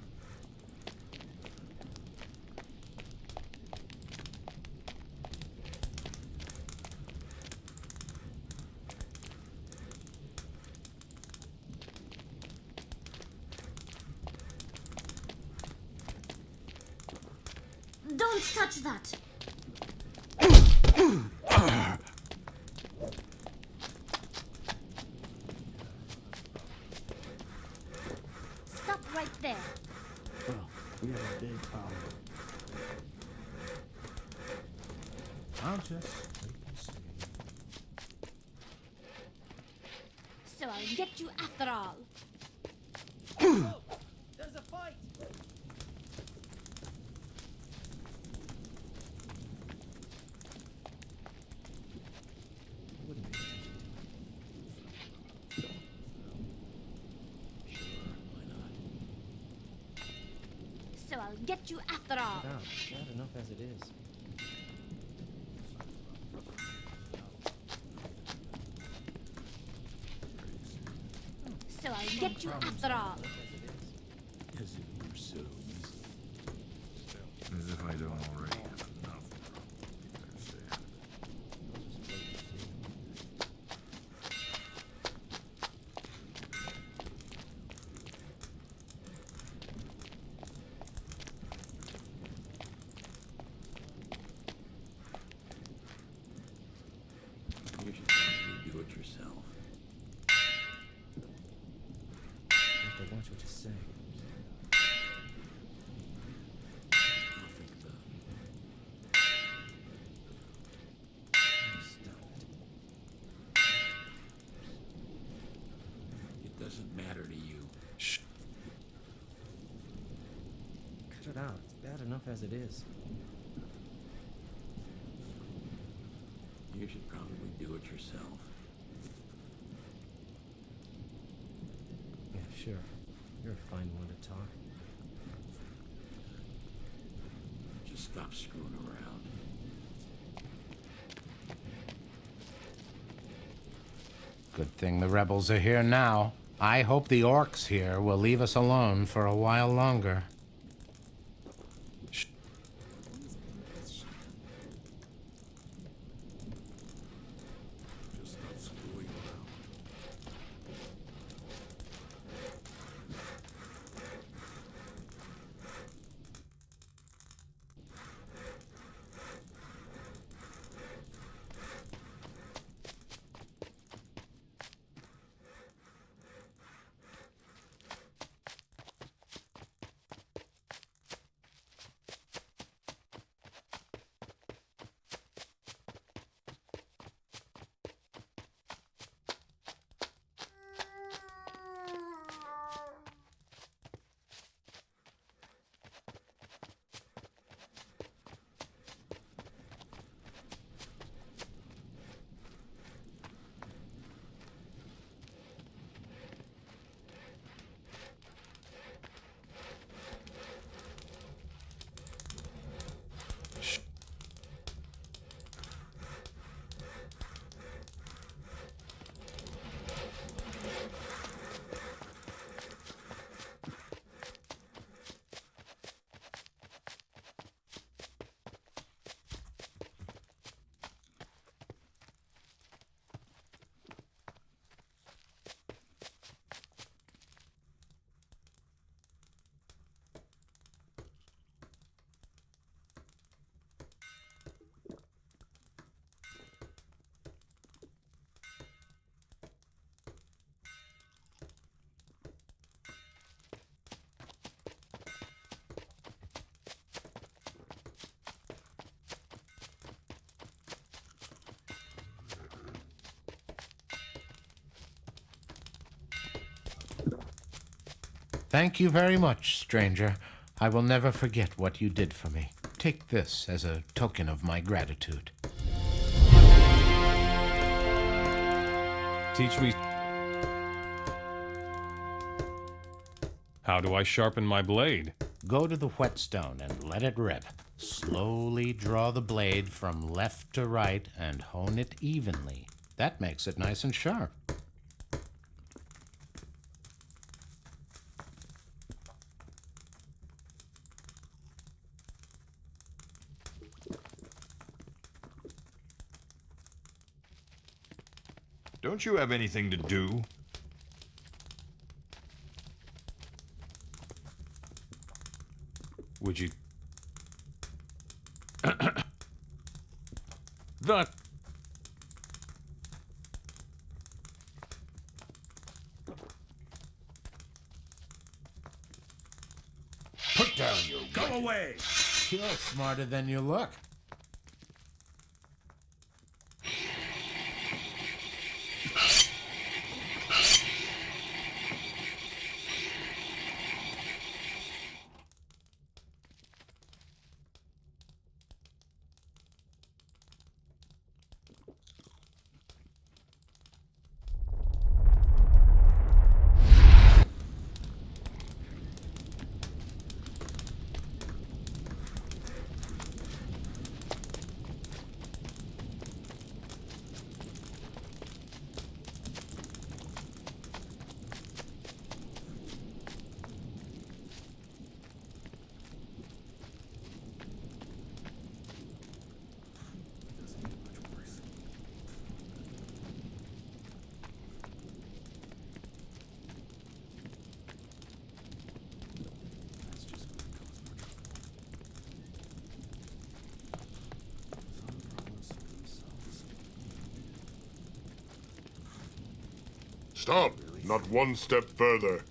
Don't touch that! Stop right there. Well, we have a big problem. I'll just wait and see. So I'll get you after all. There's a fight! So I'll get you after all. Down. Bad enough as it is. So I'll get you after all. As if it were so easy. As if I don't already have enough. You understand? You should probably do what you're yourself. You have to watch what you say. It doesn't matter to you. Shh. Cut it out. It's bad enough as it is. You should probably do it yourself. Yeah, sure. You're a fine one to talk. Just stop screwing around. Good thing the rebels are here now. I hope the orcs here will leave us alone for a while longer. Just stop screwing around. Thank you very much, stranger. I will never forget what you did for me. Take this as a token of my gratitude. Teach me. How do I sharpen my blade? Go to the whetstone and let it rip. Slowly draw the blade from left to right and hone it evenly. That makes it nice and sharp. Don't you have anything to do? Would you... The... Put down your Go away! You're smarter than you look. Stop! Not one step further.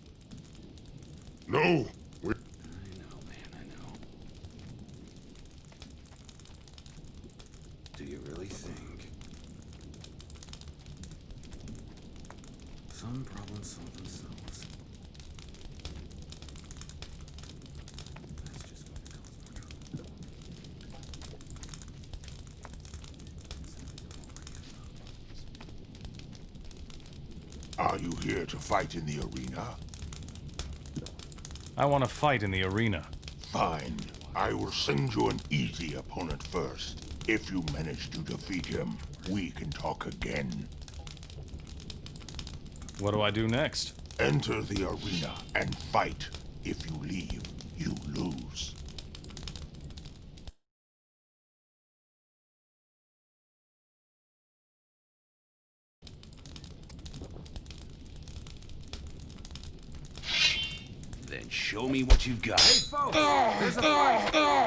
No! We... Do you really think? Some problems solve themselves. That's just going to cause more trouble. Are you here to fight in the arena? I want to fight in the arena. Fine. I will send you an easy opponent first. If you manage to defeat him, we can talk again. What do I do next? Enter the arena and fight. If you leave, you lose. Then show me what you've got. Hey, folks! There's a fight!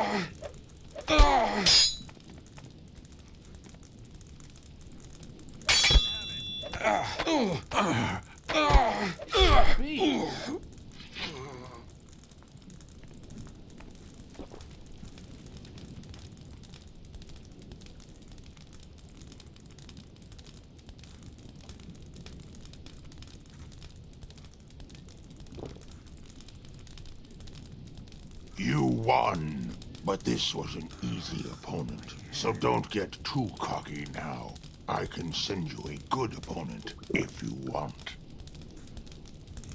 You won, but this was an easy opponent, so don't get too cocky now. I can send you a good opponent if you want.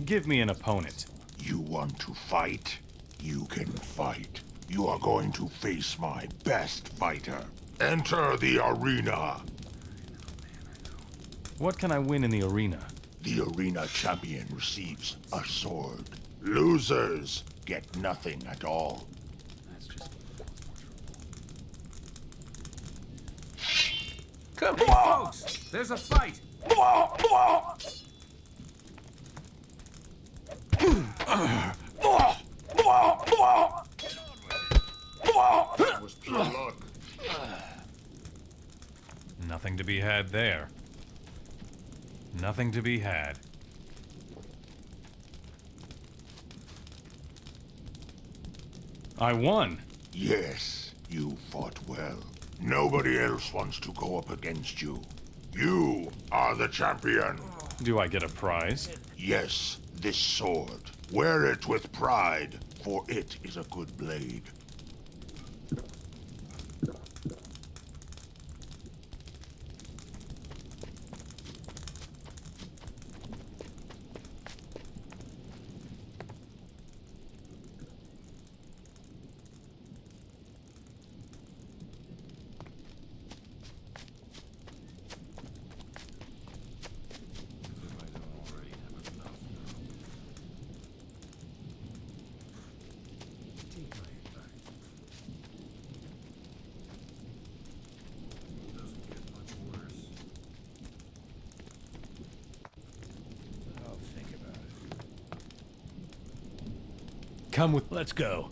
Give me an opponent. You want to fight? You can fight. You are going to face my best fighter. Enter the arena. What can I win in the arena? The arena champion receives a sword. Losers get nothing at all. Come here, folks! There's a fight! That was pure luck. Nothing to be had there. Nothing to be had. I won. Yes, you fought well. Nobody else wants to go up against you. You are the champion. Do I get a prize? Yes, this sword. Wear it with pride, for it is a good blade. Come with. Let's go.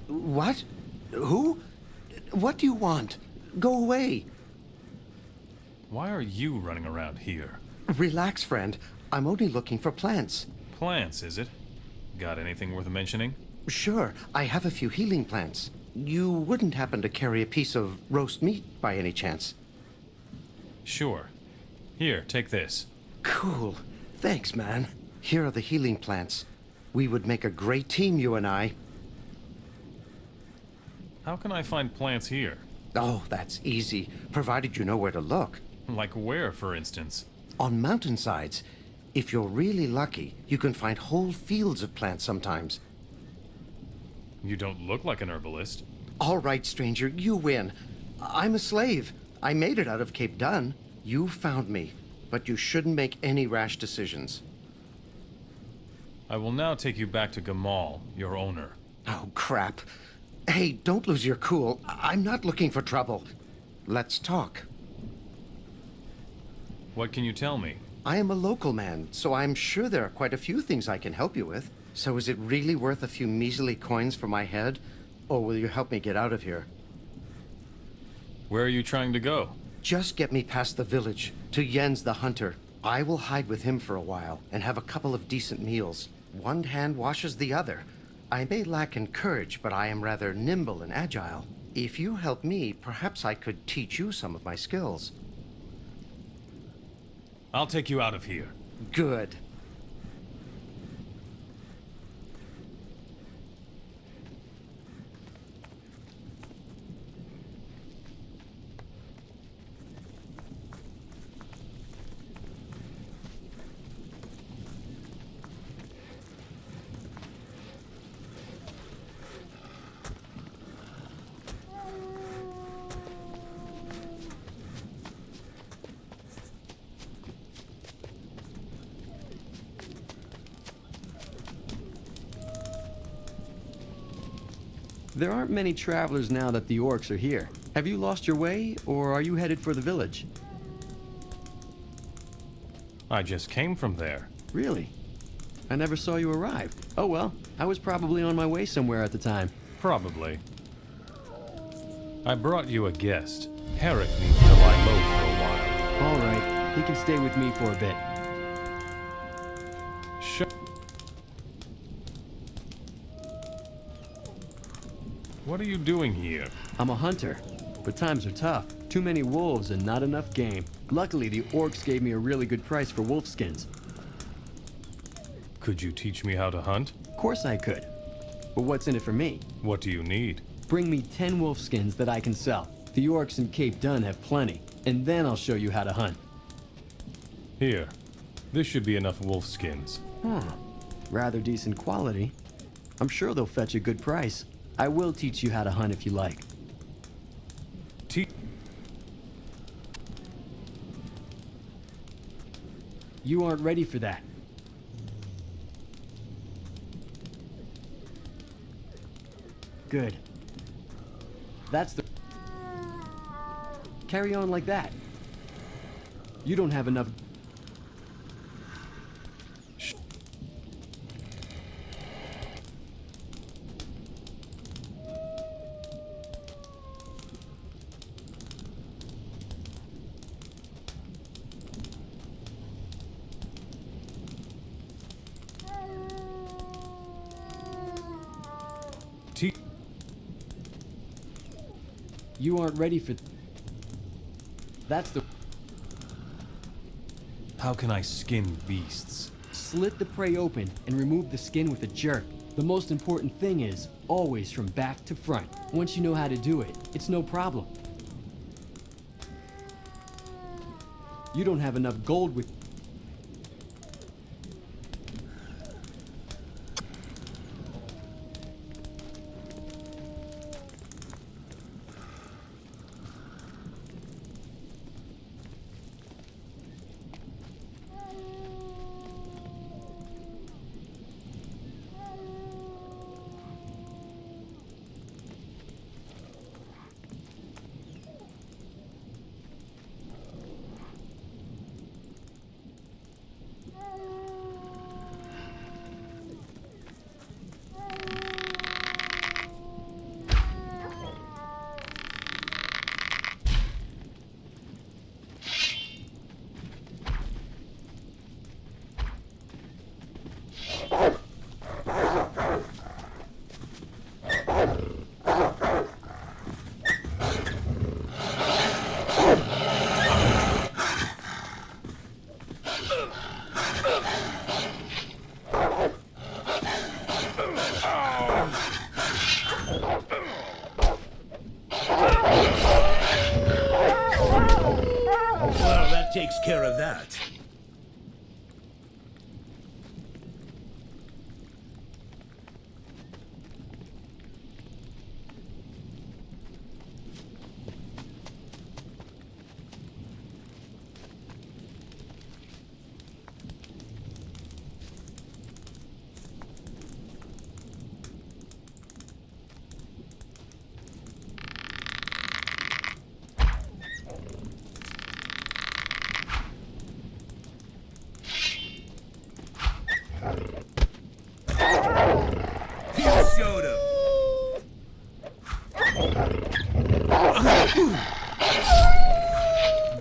What? Who? What do you want? Go away. Why are you running around here? Relax, friend. I'm only looking for plants. Plants, is it? Got anything worth mentioning? Sure, I have a few healing plants. You wouldn't happen to carry a piece of roast meat by any chance? Sure. Here, take this. Cool. Thanks, man. Here are the healing plants. We would make a great team, you and I. How can I find plants here? Oh, that's easy, provided you know where to look. Like where, for instance? On mountainsides. If you're really lucky, you can find whole fields of plants sometimes. You don't look like an herbalist. All right, stranger, you win. I'm a slave. I made it out of Cape Dun. You found me, but you shouldn't make any rash decisions. I will now take you back to Gamal, your owner. Oh, crap. Hey, don't lose your cool. I'm not looking for trouble. Let's talk. What can you tell me? I am a local man, so I'm sure there are quite a few things I can help you with. So is it really worth a few measly coins for my head? Or will you help me get out of here? Where are you trying to go? Just get me past the village, to Jens the Hunter. I will hide with him for a while, and have a couple of decent meals. One hand washes the other. I may lack in courage, but I am rather nimble and agile. If you help me, perhaps I could teach you some of my skills. I'll take you out of here. Good. There aren't many travelers now that the orcs are here. Have you lost your way, or are you headed for the village? I just came from there. Really? I never saw you arrive. Oh well, I was probably on my way somewhere at the time. Probably. I brought you a guest. Herrick needs to lie low for a while. All right, he can stay with me for a bit. Sure. What are you doing here? I'm a hunter, but times are tough. Too many wolves and not enough game. Luckily, the orcs gave me a really good price for wolf skins. Could you teach me how to hunt? Of course I could. But what's in it for me? What do you need? Bring me 10 wolf skins that I can sell. The orcs in Cape Dun have plenty, and then I'll show you how to hunt. Here. This should be enough wolf skins. Rather decent quality. I'm sure they'll fetch a good price. I will teach you how to hunt if you like. You aren't ready for that. Good. That's the... Carry on like that. You don't have enough... You aren't ready for... That's the... How can I skin beasts? Slit the prey open and remove the skin with a jerk. The most important thing is, always from back to front. Once you know how to do it, it's no problem. You don't have enough gold with... Well, that takes care of that.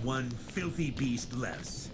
One filthy beast less.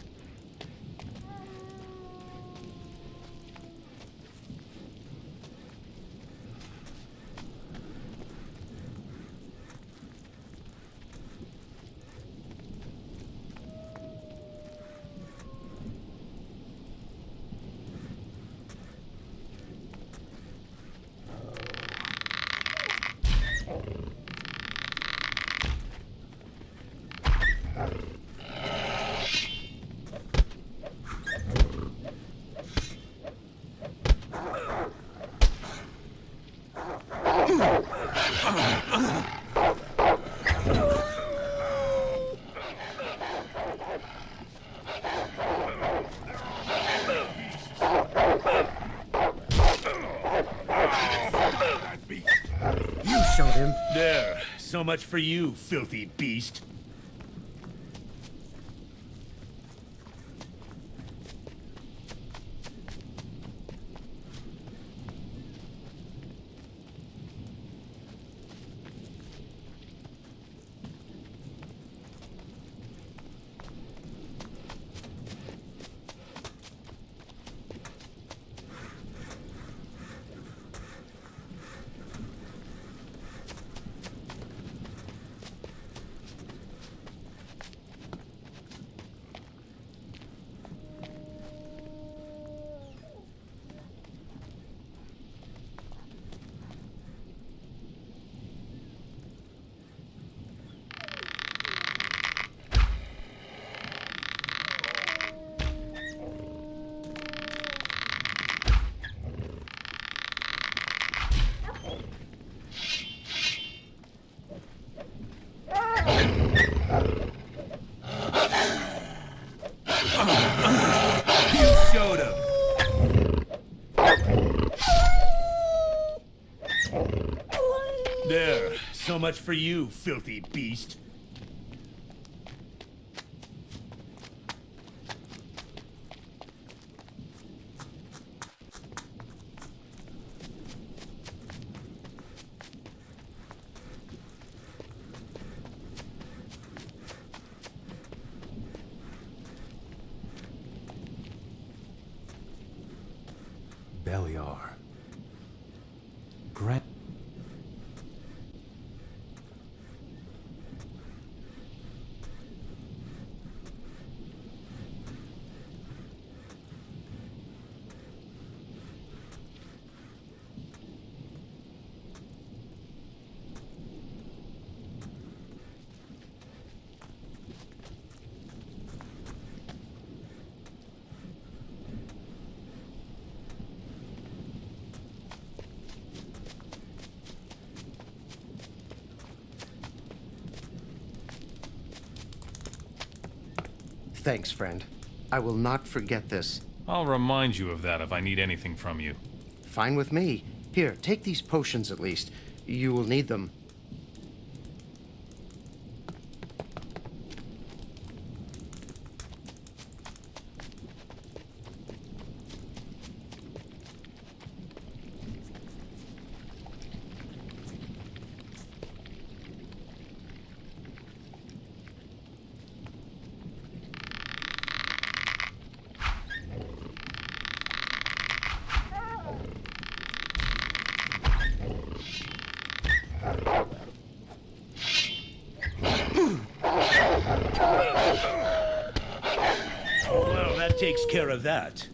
You showed him. There. So much for you, filthy beast. You showed him. There. So much for you, filthy beast. Beliar. Grant. Thanks, friend. I will not forget this. I'll remind you of that if I need anything from you. Fine with me. Here, take these potions at least. You will need them. Well, that takes care of that.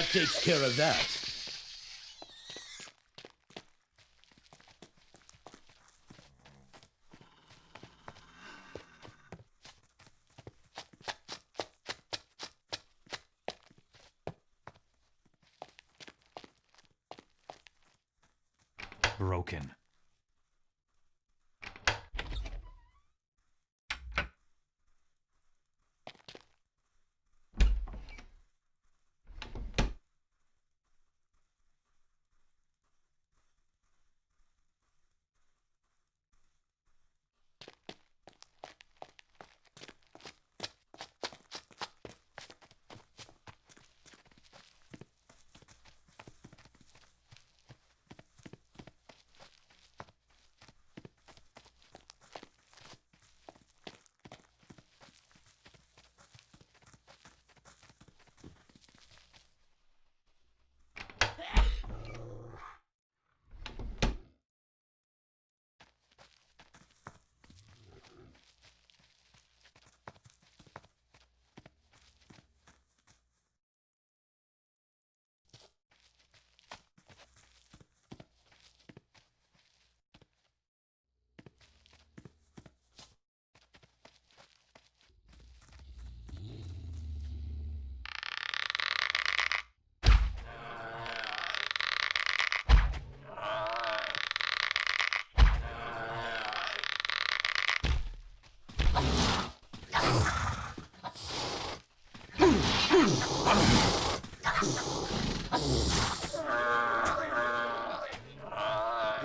that takes care of that. Broken.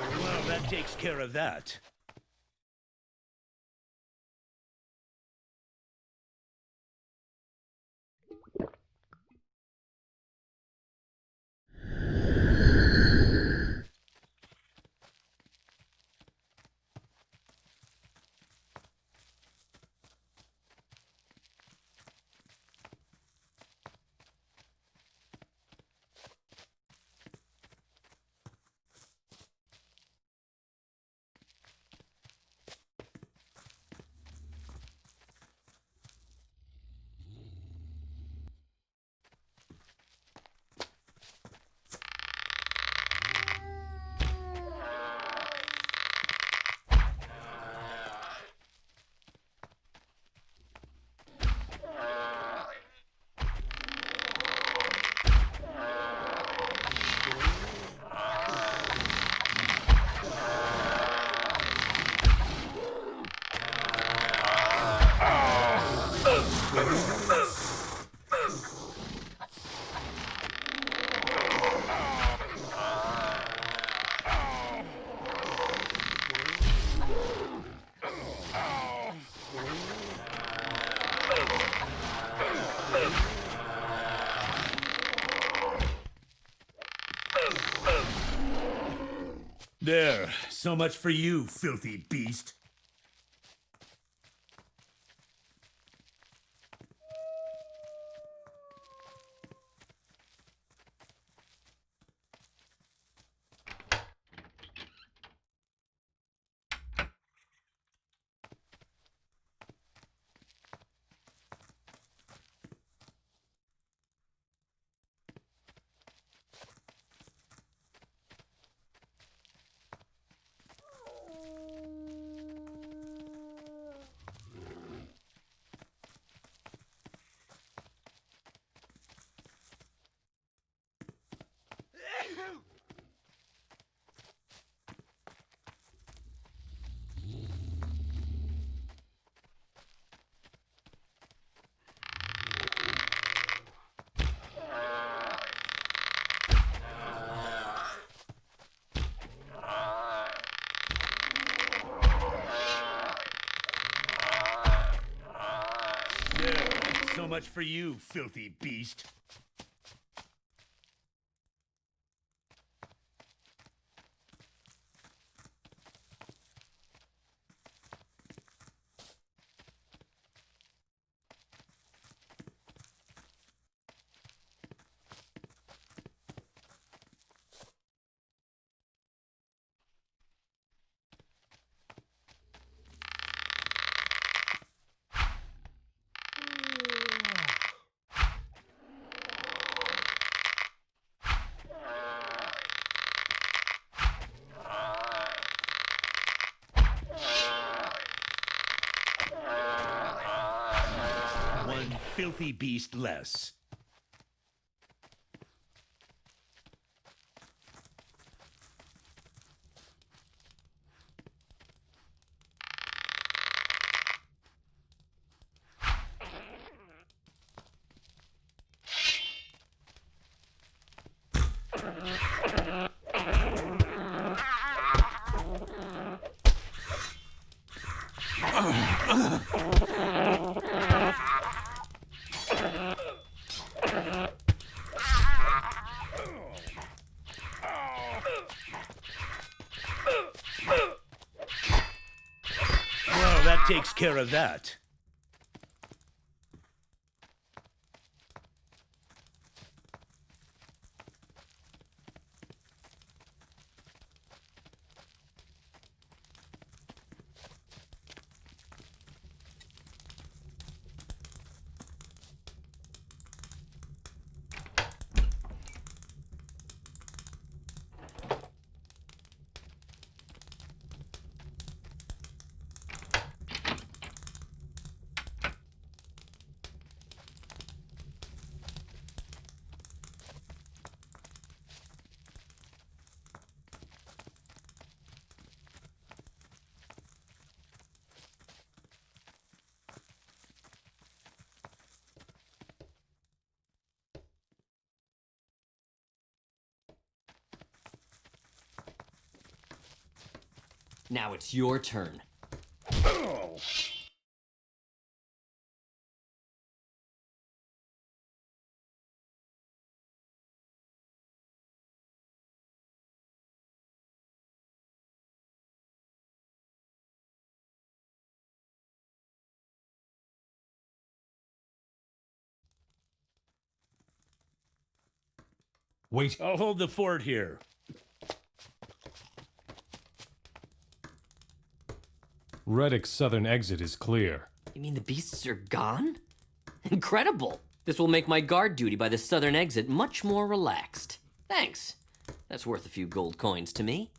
Well, that takes care of that. There, so much for you, filthy beast. So much for you, filthy beast. filthy beast less. Well, that takes care of that. Now it's your turn. Oh. Wait. I'll hold the fort here. Reddock's southern exit is clear. You mean the beasts are gone? Incredible! This will make my guard duty by the southern exit much more relaxed. Thanks. That's worth a few gold coins to me.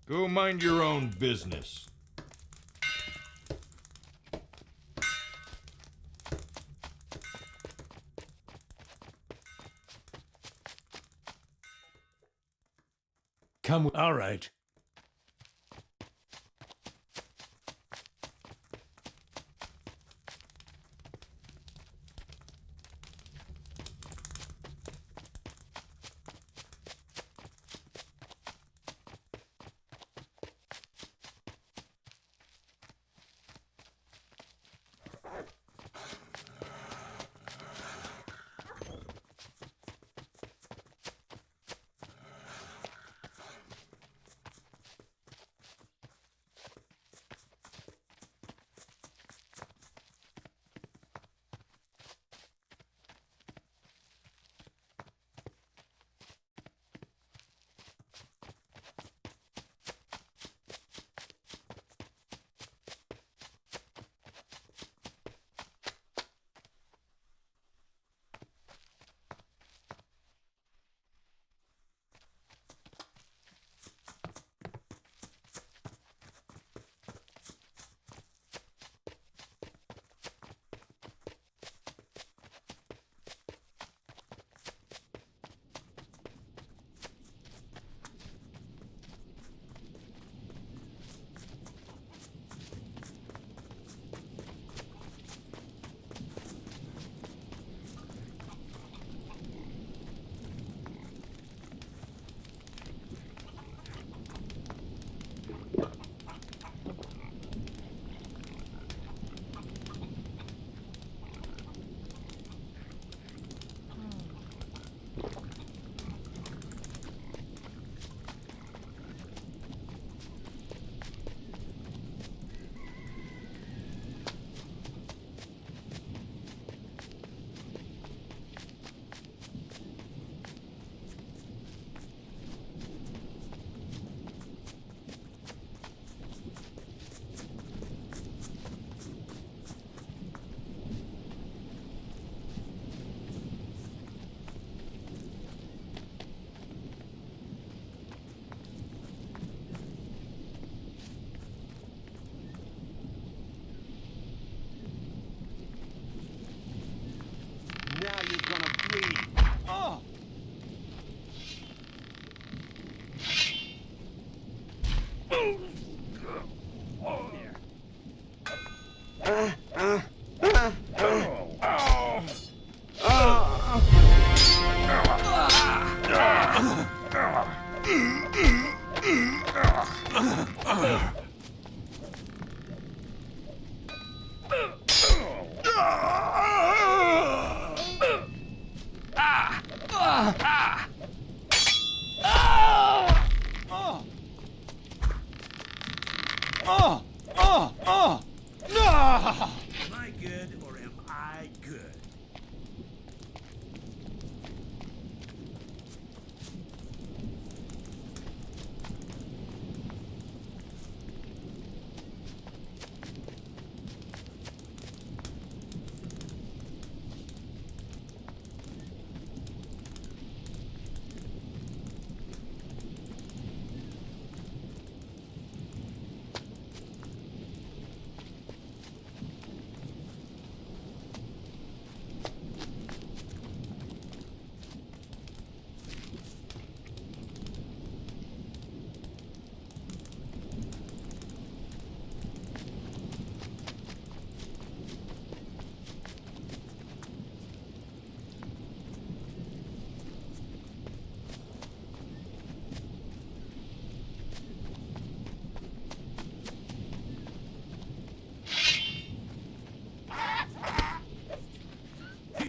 Go mind your own business. Come with. All right. Am I good or am I good?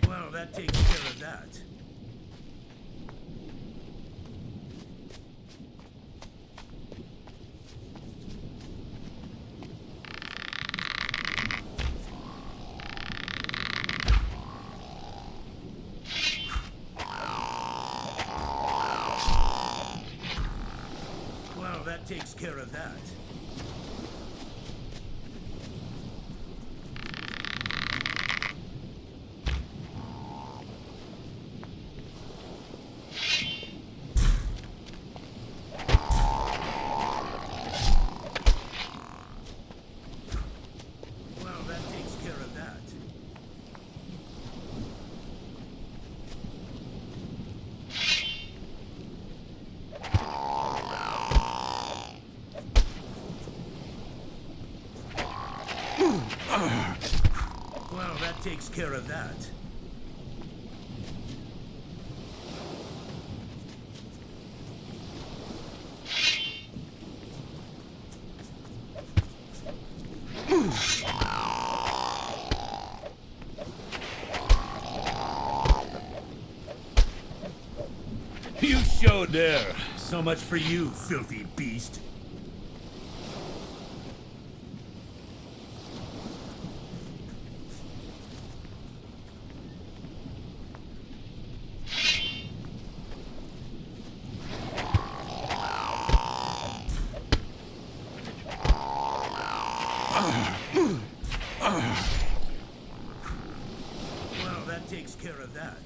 Well, that takes care of that. Well, that takes care of that. Well, that takes care of that. Well, that takes care of that. You showed there. So much for you, filthy beast. Well, that takes care of that.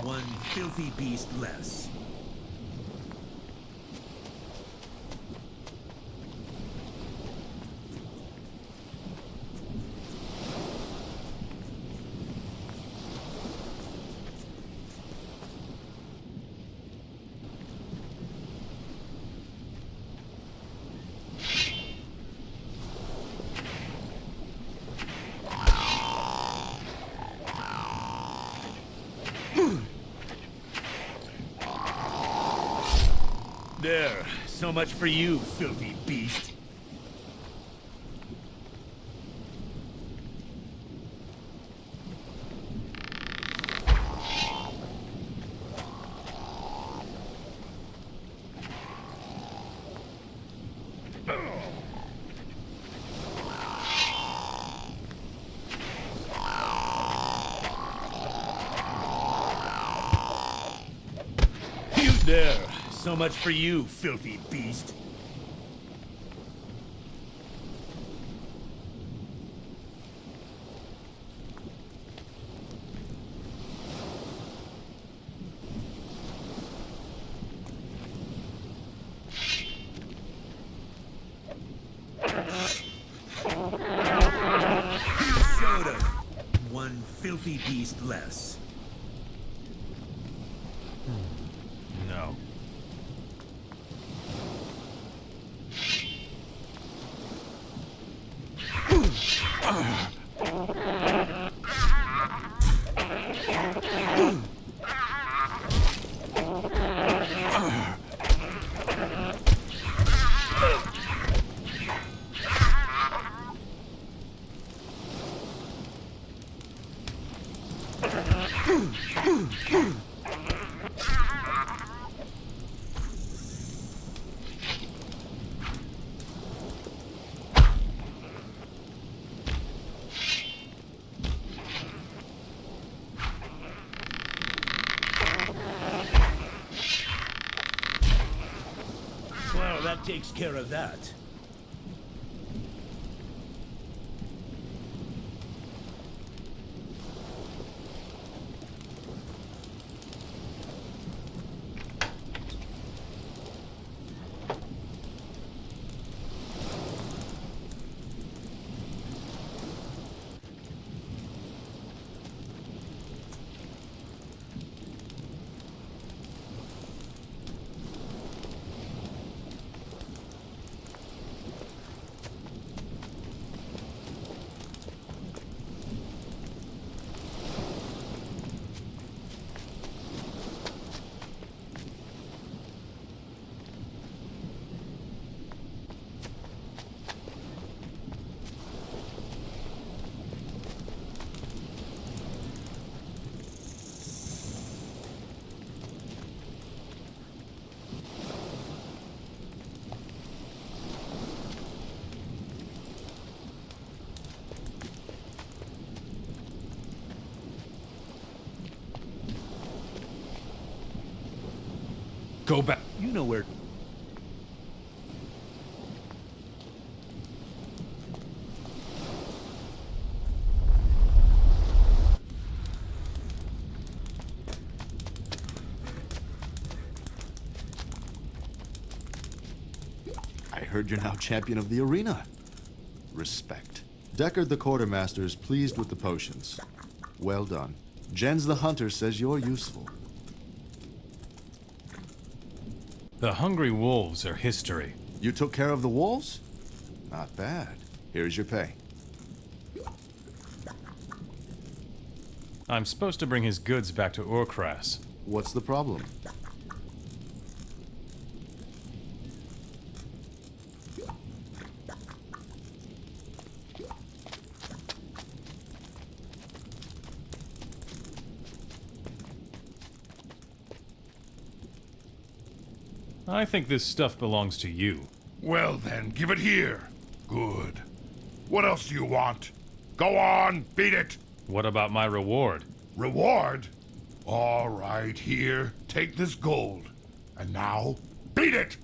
One filthy beast less. There. So much for you, filthy beast. You there. So much for you, filthy beast. one filthy beast less. No. Well, that takes care of that. Go back. You know where... I heard you're now champion of the arena. Respect. Deckard the quartermaster is pleased with the potions. Well done. Jens the hunter says you're useful. The hungry wolves are history. You took care of the wolves? Not bad. Here's your pay. I'm supposed to bring his goods back to Urkras. What's the problem? I think this stuff belongs to you. Well then, give it here. Good. What else do you want? Go on, beat it! What about my reward? Reward? All right, here. Take this gold. And now, beat it!